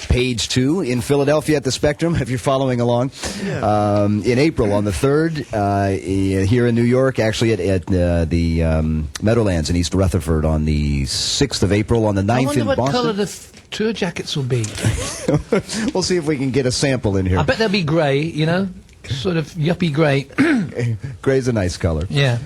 Page 2 in Philadelphia at the Spectrum, if you're following along. Yeah. In April on the 3rd. Here in New York, actually at the Meadowlands in East Rutherford on the 6th of April, on the 9th in Boston. I wonder what colour the tour jackets will be. We'll see if we can get a sample in here. I bet they'll be grey, you know, sort of yuppie grey. Gray's a nice color. Yeah.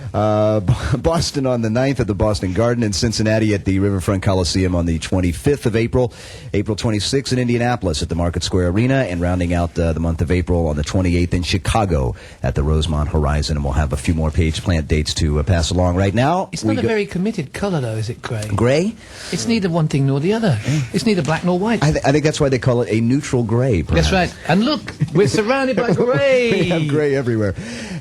Boston on the 9th at the Boston Garden, and Cincinnati at the Riverfront Coliseum on the 25th of April. April 26th in Indianapolis at the Market Square Arena, and rounding out the month of April on the 28th in Chicago at the Rosemont Horizon. And we'll have a few more Page Plant dates to pass along right now. It's not a very committed colour, though, is it, grey? Grey? It's neither one thing nor the other. It's neither black nor white. I think that's why they call it a neutral grey, perhaps. That's right. And look, we're surrounded by grey. We have grey everywhere.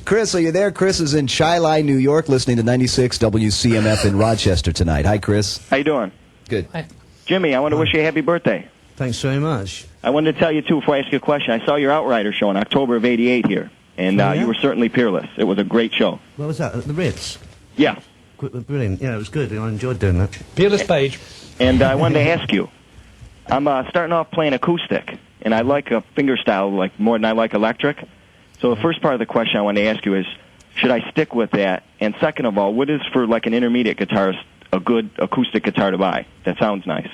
Chris, are you there? Chris is in Chi-Li, New York, listening to 96 WCMF in Rochester tonight. Hi, Chris. How you doing? Good. Hi. Jimmy, I want to wish you a happy birthday. Thanks very much. I wanted to tell you, too, before I ask you a question, I saw your Outrider show in October of '88 here, and you were certainly peerless. It was a great show. What was that, at the Ritz? Yeah. Brilliant. Yeah, it was good. I enjoyed doing that. Peerless Page. And I wanted to ask you, I'm starting off playing acoustic, and I like a fingerstyle like more than I like electric. So the first part of the question I want to ask you is, should I stick with that? And second of all, what is, for like an intermediate guitarist, a good acoustic guitar to buy that sounds nice?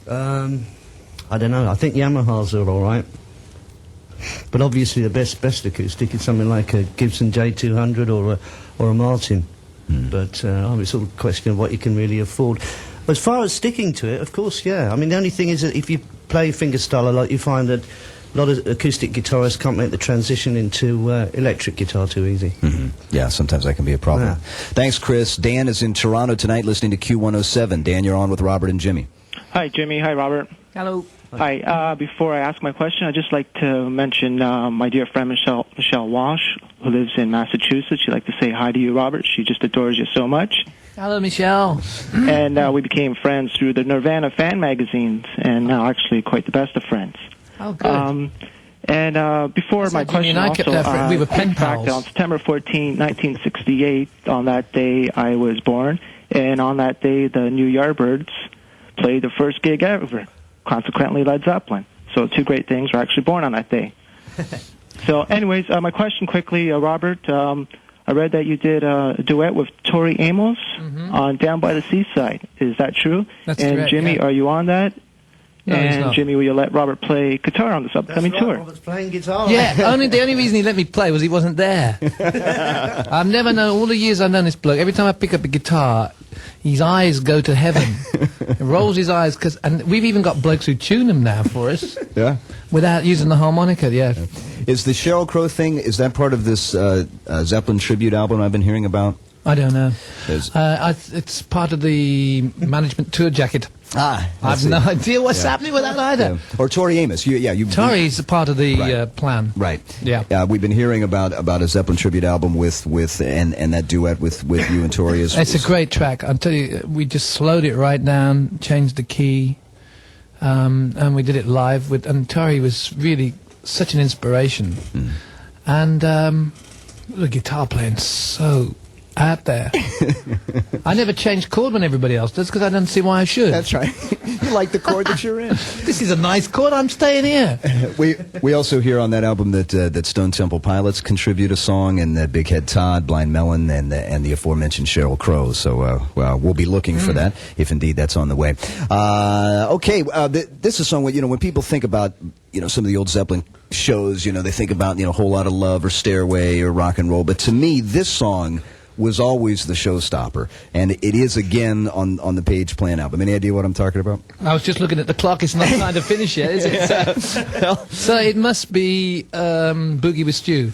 I don't know. I think Yamahas are all right. But obviously the best acoustic is something like a Gibson J200 or a Martin. But it's all a question of what you can really afford. As far as sticking to it, of course, yeah. I mean, the only thing is that if you play fingerstyle a lot, you find that a lot of acoustic guitarists can't make the transition into electric guitar too easy. Mm-hmm. Yeah, sometimes that can be a problem. Yeah. Thanks, Chris. Dan is in Toronto tonight listening to Q107. Dan, you're on with Robert and Jimmy. Hi, Jimmy. Hi, Robert. Hello. Hi. Before I ask my question, I'd just like to mention my dear friend Michelle Walsh, who lives in Massachusetts. She'd like to say hi to you, Robert. She just adores you so much. Hello, Michelle. And we became friends through the Nirvana fan magazines, and now actually quite the best of friends. Oh, good. And before my question, also, we were pen in fact, pals. on September 14, 1968, on that day I was born, and on that day the New Yardbirds played the first gig ever, consequently Led Zeppelin. So two great things were actually born on that day. So anyways, my question quickly, Robert, I read that you did a duet with Tori Amos on Down by the Seaside. Is that true? That's and correct, Jimmy, yeah. are you on that? No, he's and not. Jimmy, will you let Robert play guitar on this upcoming tour? Robert's playing guitar. Yeah, the only reason he let me play was he wasn't there. I've never known, all the years I've known this bloke, every time I pick up a guitar, his eyes go to heaven. He rolls his eyes, and we've even got blokes who tune them now for us. Yeah. Without using the harmonica, yeah. Is the Sheryl Crow thing, is that part of this Zeppelin tribute album I've been hearing about? I don't know. It's part of the management tour jacket. I've no idea what's happening with that either. Yeah. Or Tori Amos. Tori's a part of the plan. Right. Yeah. We've been hearing about a Zeppelin tribute album with and that duet with you and Tori. It's a great track. I'll tell you, we just slowed it right down, changed the key, and we did it live and Tori was really such an inspiration. And the guitar playing so out there. I never change chord when everybody else does because I don't see why I should. That's right. You like the chord that you're in. This is a nice chord. I'm staying here. We also hear on that album that Stone Temple Pilots contribute a song, and that Big Head Todd, Blind Melon, and the aforementioned Sheryl Crow. So we'll be looking for that if indeed that's on the way. This is a song when people think about some of the old Zeppelin shows, they think about Whole Lot of Love or Stairway or Rock and Roll, but to me this song was always the showstopper, and it is again on the Page Plant album. Any idea what I'm talking about? I was just looking at the clock. It's not time to finish yet, is it? So it must be Boogie with Stew.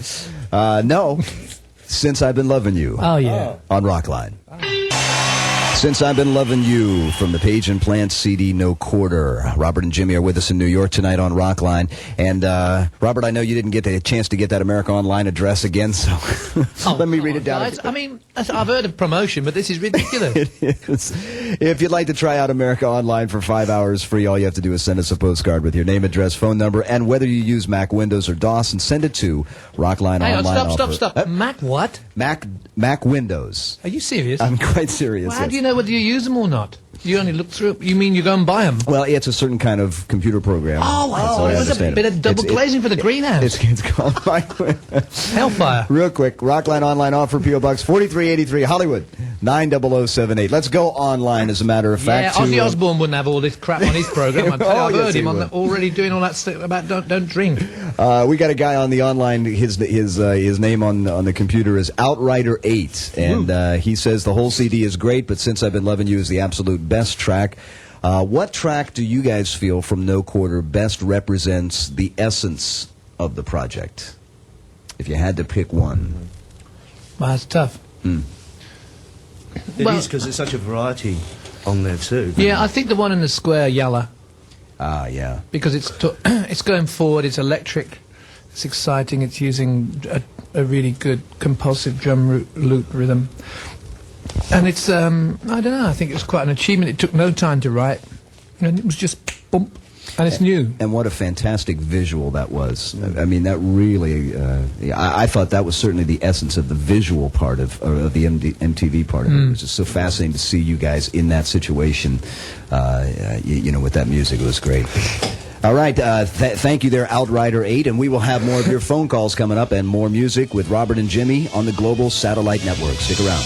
No. Since I've Been Loving You. Oh, yeah. On Rockline. Since I've Been Loving You from the Page and Plant CD No Quarter. Robert and Jimmy are with us in New York tonight on Rockline. And, Robert, I know you didn't get the chance to get that America Online address again, so let me read it down. I mean, I've heard of promotion, but this is ridiculous. It is. If you'd like to try out America Online for 5 hours free, all you have to do is send us a postcard with your name, address, phone number, and whether you use Mac, Windows, or DOS, and send it to Rockline Hang Online. on, stop. Mac what? Mac Windows. Are you serious? I'm quite serious. Well, how do you know whether you use them or not? You only look through it. You mean you go and buy them? Well, it's a certain kind of computer program. It was a bit of double glazing for the greenhouse. It's called Hellfire. Real quick, Rockline Online offer, P.O. Box 4383, Hollywood, 90078. Let's go online, as a matter of fact. Yeah, Ozzy Osbourne wouldn't have all this crap on his program. I've heard him already doing all that stuff about don't drink. We got a guy on the online. His name on the computer is Outrider8, and he says the whole CD is great, but Since I've Been Loving You is the absolute best track. What track do you guys feel from No Quarter best represents the essence of the project? If you had to pick one. Well, that's tough. It is, because there's such a variety on there too. Yeah, I think the one in the square, Yalla. Yeah. Because it's going forward, it's electric, it's exciting, it's using a really good compulsive drum loop rhythm. And it's, I don't know, I think it's quite an achievement. It took no time to write, and it was just boom, and it's new. And what a fantastic visual that was. I mean, that really, I thought that was certainly the essence of the visual part of the MTV part of it. It was just so fascinating to see you guys in that situation, with that music. It was great. All right, thank you there, Outrider8, and we will have more of your phone calls coming up and more music with Robert and Jimmy on the Global Satellite Network. Stick around.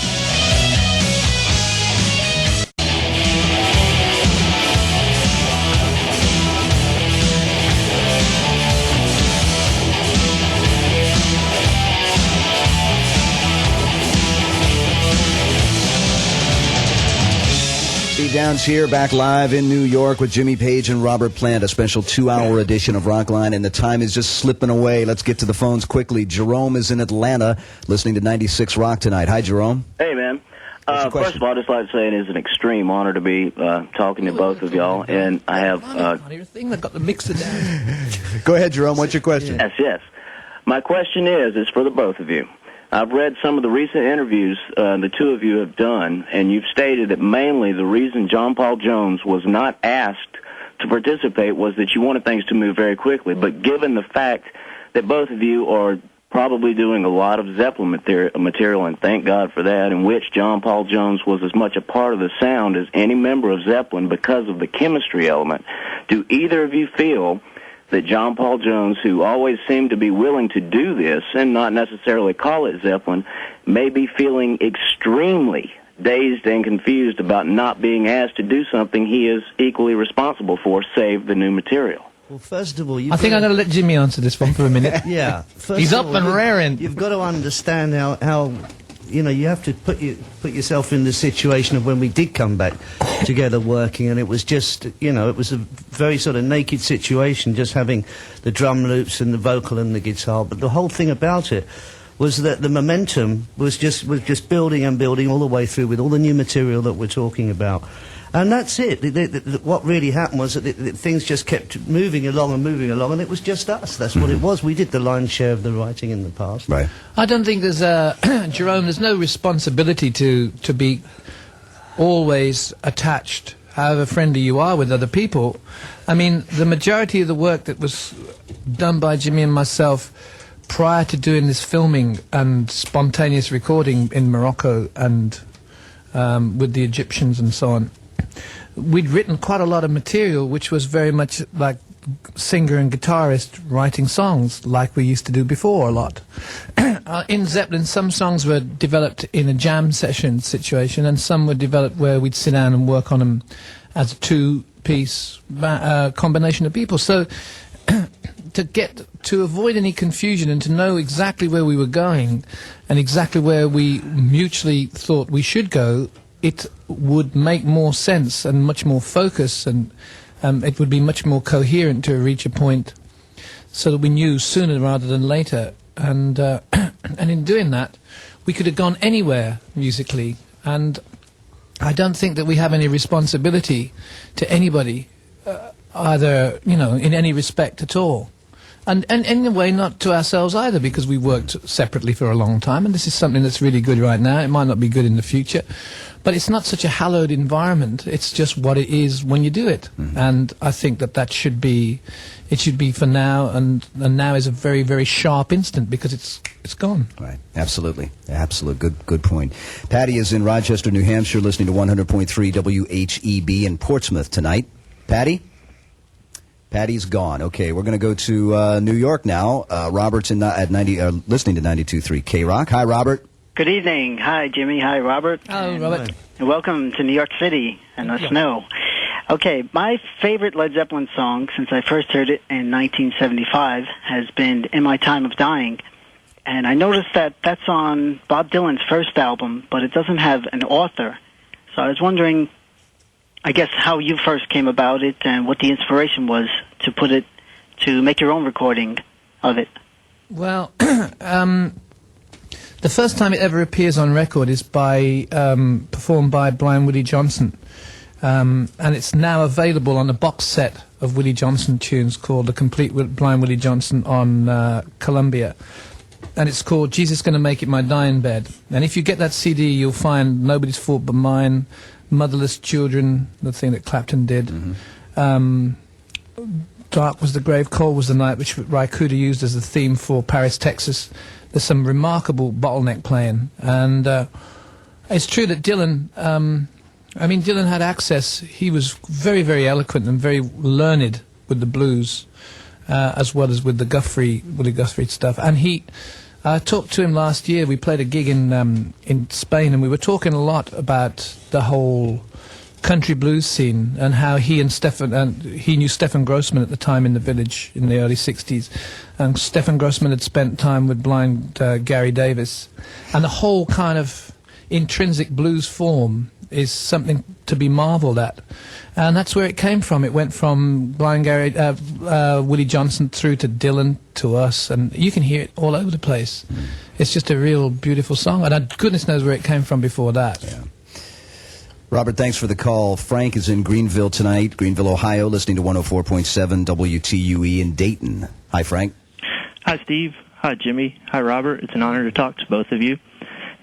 Downs here, back live in New York with Jimmy Page and Robert Plant, a special 2-hour edition of Rockline, and the time is just slipping away. Let's get to the phones quickly. Jerome is in Atlanta, listening to 96 Rock tonight. Hi, Jerome. Hey, man. First of all, I'd just like to say it is an extreme honor to be talking to both of y'all, and I have... thing. I've got the mixer down. Go ahead, Jerome. What's your question? Yes. My question is for the both of you. I've read some of the recent interviews the two of you have done, and you've stated that mainly the reason John Paul Jones was not asked to participate was that you wanted things to move very quickly. But given the fact that both of you are probably doing a lot of Zeppelin material, and thank God for that, in which John Paul Jones was as much a part of the sound as any member of Zeppelin because of the chemistry element, do either of you feel that John Paul Jones, who always seemed to be willing to do this and not necessarily call it Zeppelin, may be feeling extremely dazed and confused about not being asked to do something he is equally responsible for, save the new material? Well, first of all, I think I'm going to let Jimmy answer this one for a minute. Yeah. He's up and raring. You've got to understand how you have to put yourself in the situation of when we did come back together working, and it was just, it was a very sort of naked situation, just having the drum loops and the vocal and the guitar. But the whole thing about it was that the momentum was just building and building all the way through with all the new material that we're talking about. And that's it. What really happened was that things just kept moving along, and it was just us. That's what it was. We did the lion's share of the writing in the past. Right. I don't think there's Jerome, there's no responsibility to be always attached, however friendly you are with other people. I mean, the majority of the work that was done by Jimmy and myself prior to doing this filming and spontaneous recording in Morocco and with the Egyptians and so on, we'd written quite a lot of material which was very much like singer and guitarist writing songs like we used to do before a lot. In Zeppelin, some songs were developed in a jam session situation, and some were developed where we'd sit down and work on them as a two-piece combination of people. So to avoid any confusion and to know exactly where we were going and exactly where we mutually thought we should go, it would make more sense and much more focus, and it would be much more coherent to reach a point so that we knew sooner rather than later. And and in doing that, we could have gone anywhere musically. And I don't think that we have any responsibility to anybody, either, you know, in any respect at all. And in a way, not to ourselves either, because we worked separately for a long time, and this is something that's really good right now. It might not be good in the future, but it's not such a hallowed environment. It's just what it is when you do it. And I think that should be, it should be for now, and now is a very, very sharp instant, because it's gone. Right. Absolutely. Absolute. Good point. Patty is in Rochester, New Hampshire, listening to 100.3 WHEB in Portsmouth tonight. Patty? Patty's gone. Okay, we're going to go to New York now. Robert's listening to 92.3 KROQ. Hi, Robert. Good evening. Hi, Jimmy. Hi, Robert. Hello, Robert. And welcome to New York City and the snow. Okay, my favorite Led Zeppelin song since I first heard it in 1975 has been In My Time of Dying. And I noticed that that's on Bob Dylan's first album, but it doesn't have an author. So I was wondering, I guess, how you first came about it and what the inspiration was to make your own recording of it. Well, the first time it ever appears on record is performed by Blind Willie Johnson. And it's now available on a box set of Willie Johnson tunes called The Complete Blind Willie Johnson on Columbia. And it's called Jesus Gonna Make It My Dying Bed. And if you get that CD, you'll find Nobody's Fault But Mine, Motherless Children, the thing that Clapton did. Dark Was the Grave, Cold Was the Night, which Ry Cooder used as the theme for Paris, Texas. There's some remarkable bottleneck playing. And it's true that Dylan, Dylan had access. He was very, very eloquent and very learned with the blues, as well as with the Willie Guthrie stuff. And I talked to him last year. We played a gig in Spain, and we were talking a lot about the whole country blues scene and how he knew Stephen Grossman at the time in the Village in the early 60s, and Stephen Grossman had spent time with blind Gary Davis, and the whole kind of intrinsic blues form is something to be marveled at. And that's where it came from. It went from blind Willie Johnson through to Dylan to us, and you can hear it all over the place. It's just a real beautiful song, and goodness knows where it came from before that. Yeah. Robert, thanks for the call. Frank is in Greenville tonight, Greenville, Ohio, listening to 104.7 WTUE in Dayton. Hi, Frank. Hi, Steve. Hi, Jimmy. Hi, Robert. It's an honor to talk to both of you,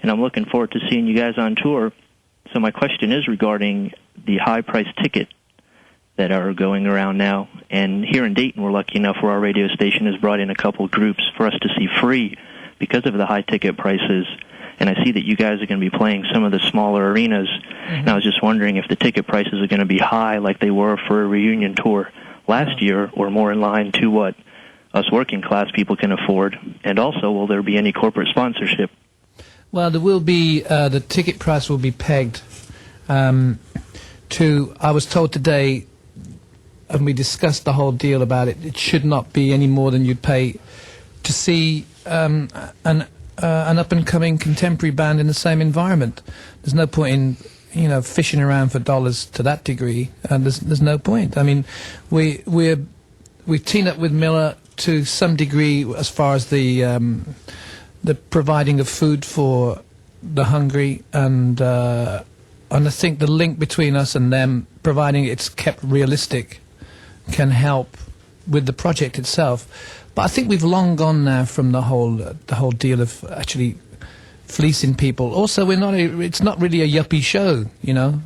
and I'm looking forward to seeing you guys on tour. So my question is regarding the high-priced tickets that are going around now. And here in Dayton, we're lucky enough where our radio station has brought in a couple of groups for us to see free because of the high ticket prices. And I see that you guys are going to be playing some of the smaller arenas. And I was just wondering if the ticket prices are going to be high like they were for a reunion tour last year, or more in line to what us working class people can afford. And also, will there be any corporate sponsorship? Well, there will be, the ticket price will be pegged to, I was told today, and we discussed the whole deal about it, it should not be any more than you'd pay to see an up-and-coming contemporary band in the same environment. There's no point in, fishing around for dollars to that degree, and there's no point. I mean, we've teamed up with Miller to some degree as far as the providing of food for the hungry, and I think the link between us and them, providing it's kept realistic, can help with the project itself. But I think we've long gone now from the whole deal of actually fleecing people. Also, it's not really a yuppie show,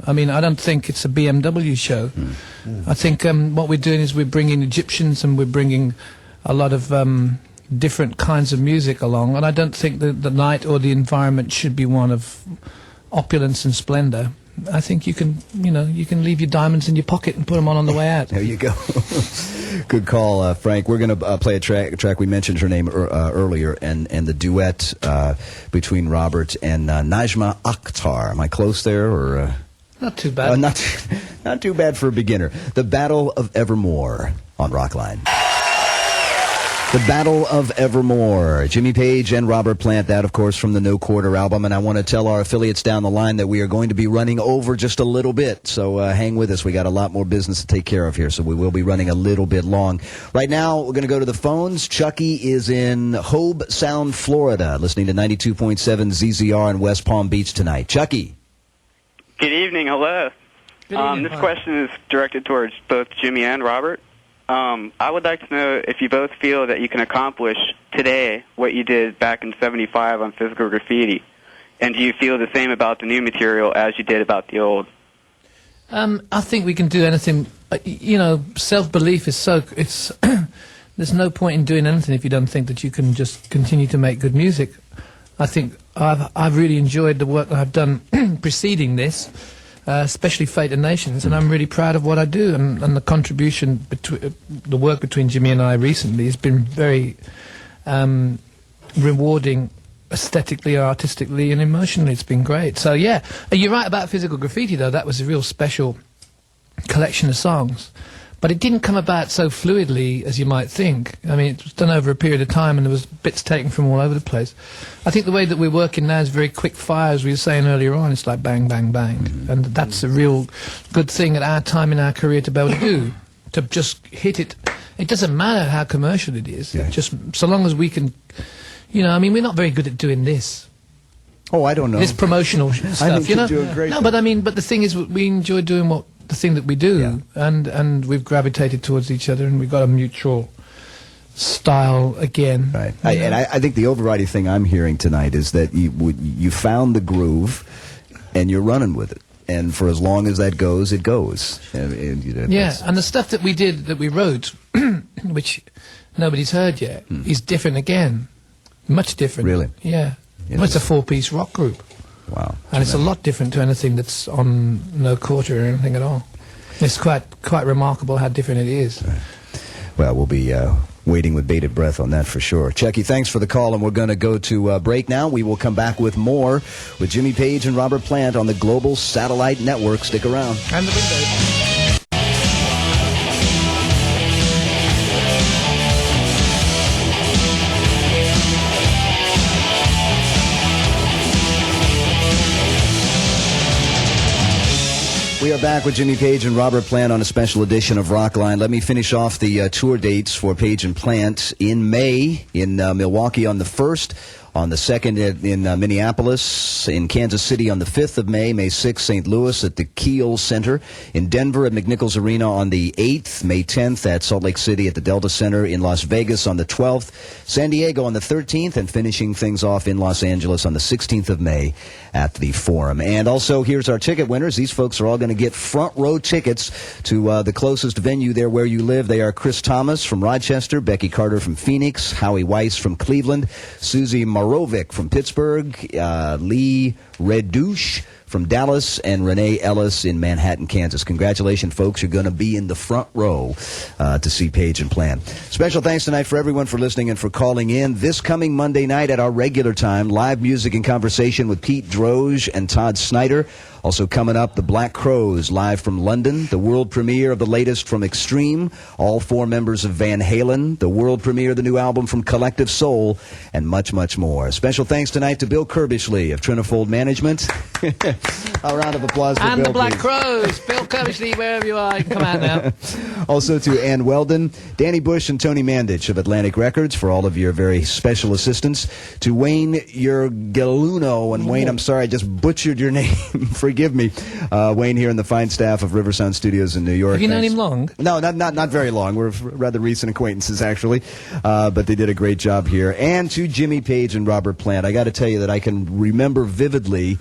I mean, I don't think it's a BMW show. I think what we're doing is we're bringing Egyptians, and we're bringing a lot of different kinds of music along, and I don't think that the night or the environment should be one of opulence and splendor. I think you can leave your diamonds in your pocket and put them on the way out. There you go. Good call, Frank. We're going to play a track. We mentioned her name earlier, and the duet between Robert and Najma Akhtar. Am I close there, or not too bad? Not too bad for a beginner. The Battle of Evermore on Rockline. The Battle of Evermore. Jimmy Page and Robert Plant, that, of course, from the No Quarter album. And I want to tell our affiliates down the line that we are going to be running over just a little bit. So hang with us. We got a lot more business to take care of here, so we will be running a little bit long. Right now, we're going to go to the phones. Chucky is in Hobe Sound, Florida, listening to 92.7 ZZR in West Palm Beach tonight. Chucky. Good evening. Hello. Good evening. This question is directed towards both Jimmy and Robert. I would like to know if you both feel that you can accomplish today what you did back in '75 on Physical Graffiti, and do you feel the same about the new material as you did about the old? I think we can do anything. You know, self-belief is so... It's there's no point in doing anything if you don't think that you can just continue to make good music. I think I've really enjoyed the work that I've done preceding this, especially Fate of Nations, and I'm really proud of what I do. And the contribution between the work between Jimmy and I recently has been very rewarding, aesthetically, artistically, and emotionally. It's been great. So yeah, you're right about Physical Graffiti, though. That was a real special collection of songs. But it didn't come about so fluidly as you might think. I mean, it was done over a period of time, and there was bits taken from all over the place. I think the way that we're working now is very quick fire, as we were saying earlier on. It's like bang, bang, bang. And that's a real good thing at our time in our career to be able to do, to just hit it. It doesn't matter how commercial it is. Yeah. Just so long as we can, you know, I mean, we're not very good at doing this. Oh, I don't know. This promotional stuff, I think you know? you're doing great. No, but I mean, but the thing is, we enjoy doing the thing that we do, and we've gravitated towards each other, and we've got a mutual style again. Right. I think the overriding thing I'm hearing tonight is that you found the groove, and you're running with it. And for as long as that goes, it goes. And the stuff that we did, that we wrote, which nobody's heard yet, is different again. Much different. Really? Yeah. Well, it's a 4-piece rock group. Wow. And it's a lot different to anything that's on No Quarter or anything at all. It's quite remarkable how different it is. Right. Well, we'll be waiting with bated breath on that for sure. Checky, thanks for the call, and we're going to go to break now. We will come back with more with Jimmy Page and Robert Plant on the Global Satellite Network. Stick around. And the windows. We are back with Jimmy Page and Robert Plant on a special edition of Rockline. Let me finish off the tour dates for Page and Plant. In May, in Milwaukee on the 1st, on the 2nd in Minneapolis, in Kansas City on the 5th of May, May 6th, St. Louis at the Kiel Center, in Denver at McNichols Arena on the 8th, May 10th at Salt Lake City at the Delta Center, in Las Vegas on the 12th, San Diego on the 13th, and finishing things off in Los Angeles on the 16th of May at the Forum. And also, here's our ticket winners. These folks are all going to get front row tickets to the closest venue there where you live. They are Chris Thomas from Rochester, Becky Carter from Phoenix, Howie Weiss from Cleveland, Susie Marovic from Pittsburgh, Lee Redouche from Dallas, and Renee Ellis in Manhattan, Kansas. Congratulations, folks. You're going to be in the front row to see Page and Plant. Special thanks tonight for everyone for listening and for calling in. This coming Monday night at our regular time, live music and conversation with Pete Droge and Todd Snyder. Also coming up, the Black Crowes live from London, the world premiere of the latest from Extreme, all 4 members of Van Halen, the world premiere of the new album from Collective Soul, and much, much more. Special thanks tonight to Bill Kirbishley of Trinifold Management. A round of applause for and Bill. And the Black please. Crows. Bill Kirbishley, wherever you are, you can come out now. Also to Ann Weldon, Danny Bush, and Tony Mandich of Atlantic Records for all of your very special assistance. To Wayne Yergeluno, and Wayne, I'm sorry, I just butchered your name. Forgive me. Wayne here and the fine staff of Riversound Studios in New York. Have you known him long? No, not very long. We're rather recent acquaintances, actually. But they did a great job here. And to Jimmy Page and Robert Plant. I got to tell you that I can remember vividly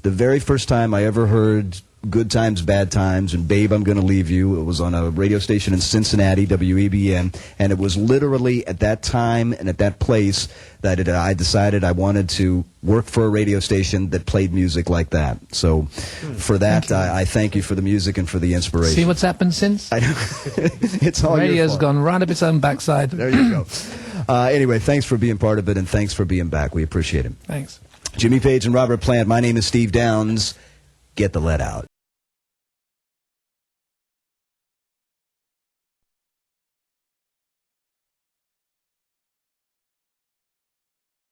the very first time I ever heard Good Times, Bad Times, and Babe, I'm Gonna Leave You. It was on a radio station in Cincinnati, WEBN, and it was literally at that time and at that place that I decided I wanted to work for a radio station that played music like that. So for that, I thank you for the music and for the inspiration. See what's happened since? It's all your Radio's fault. gone right up its own backside. There you go. Anyway, thanks for being part of it, and thanks for being back. We appreciate it. Thanks. Jimmy Page and Robert Plant, my name is Steve Downs. Get the lead out.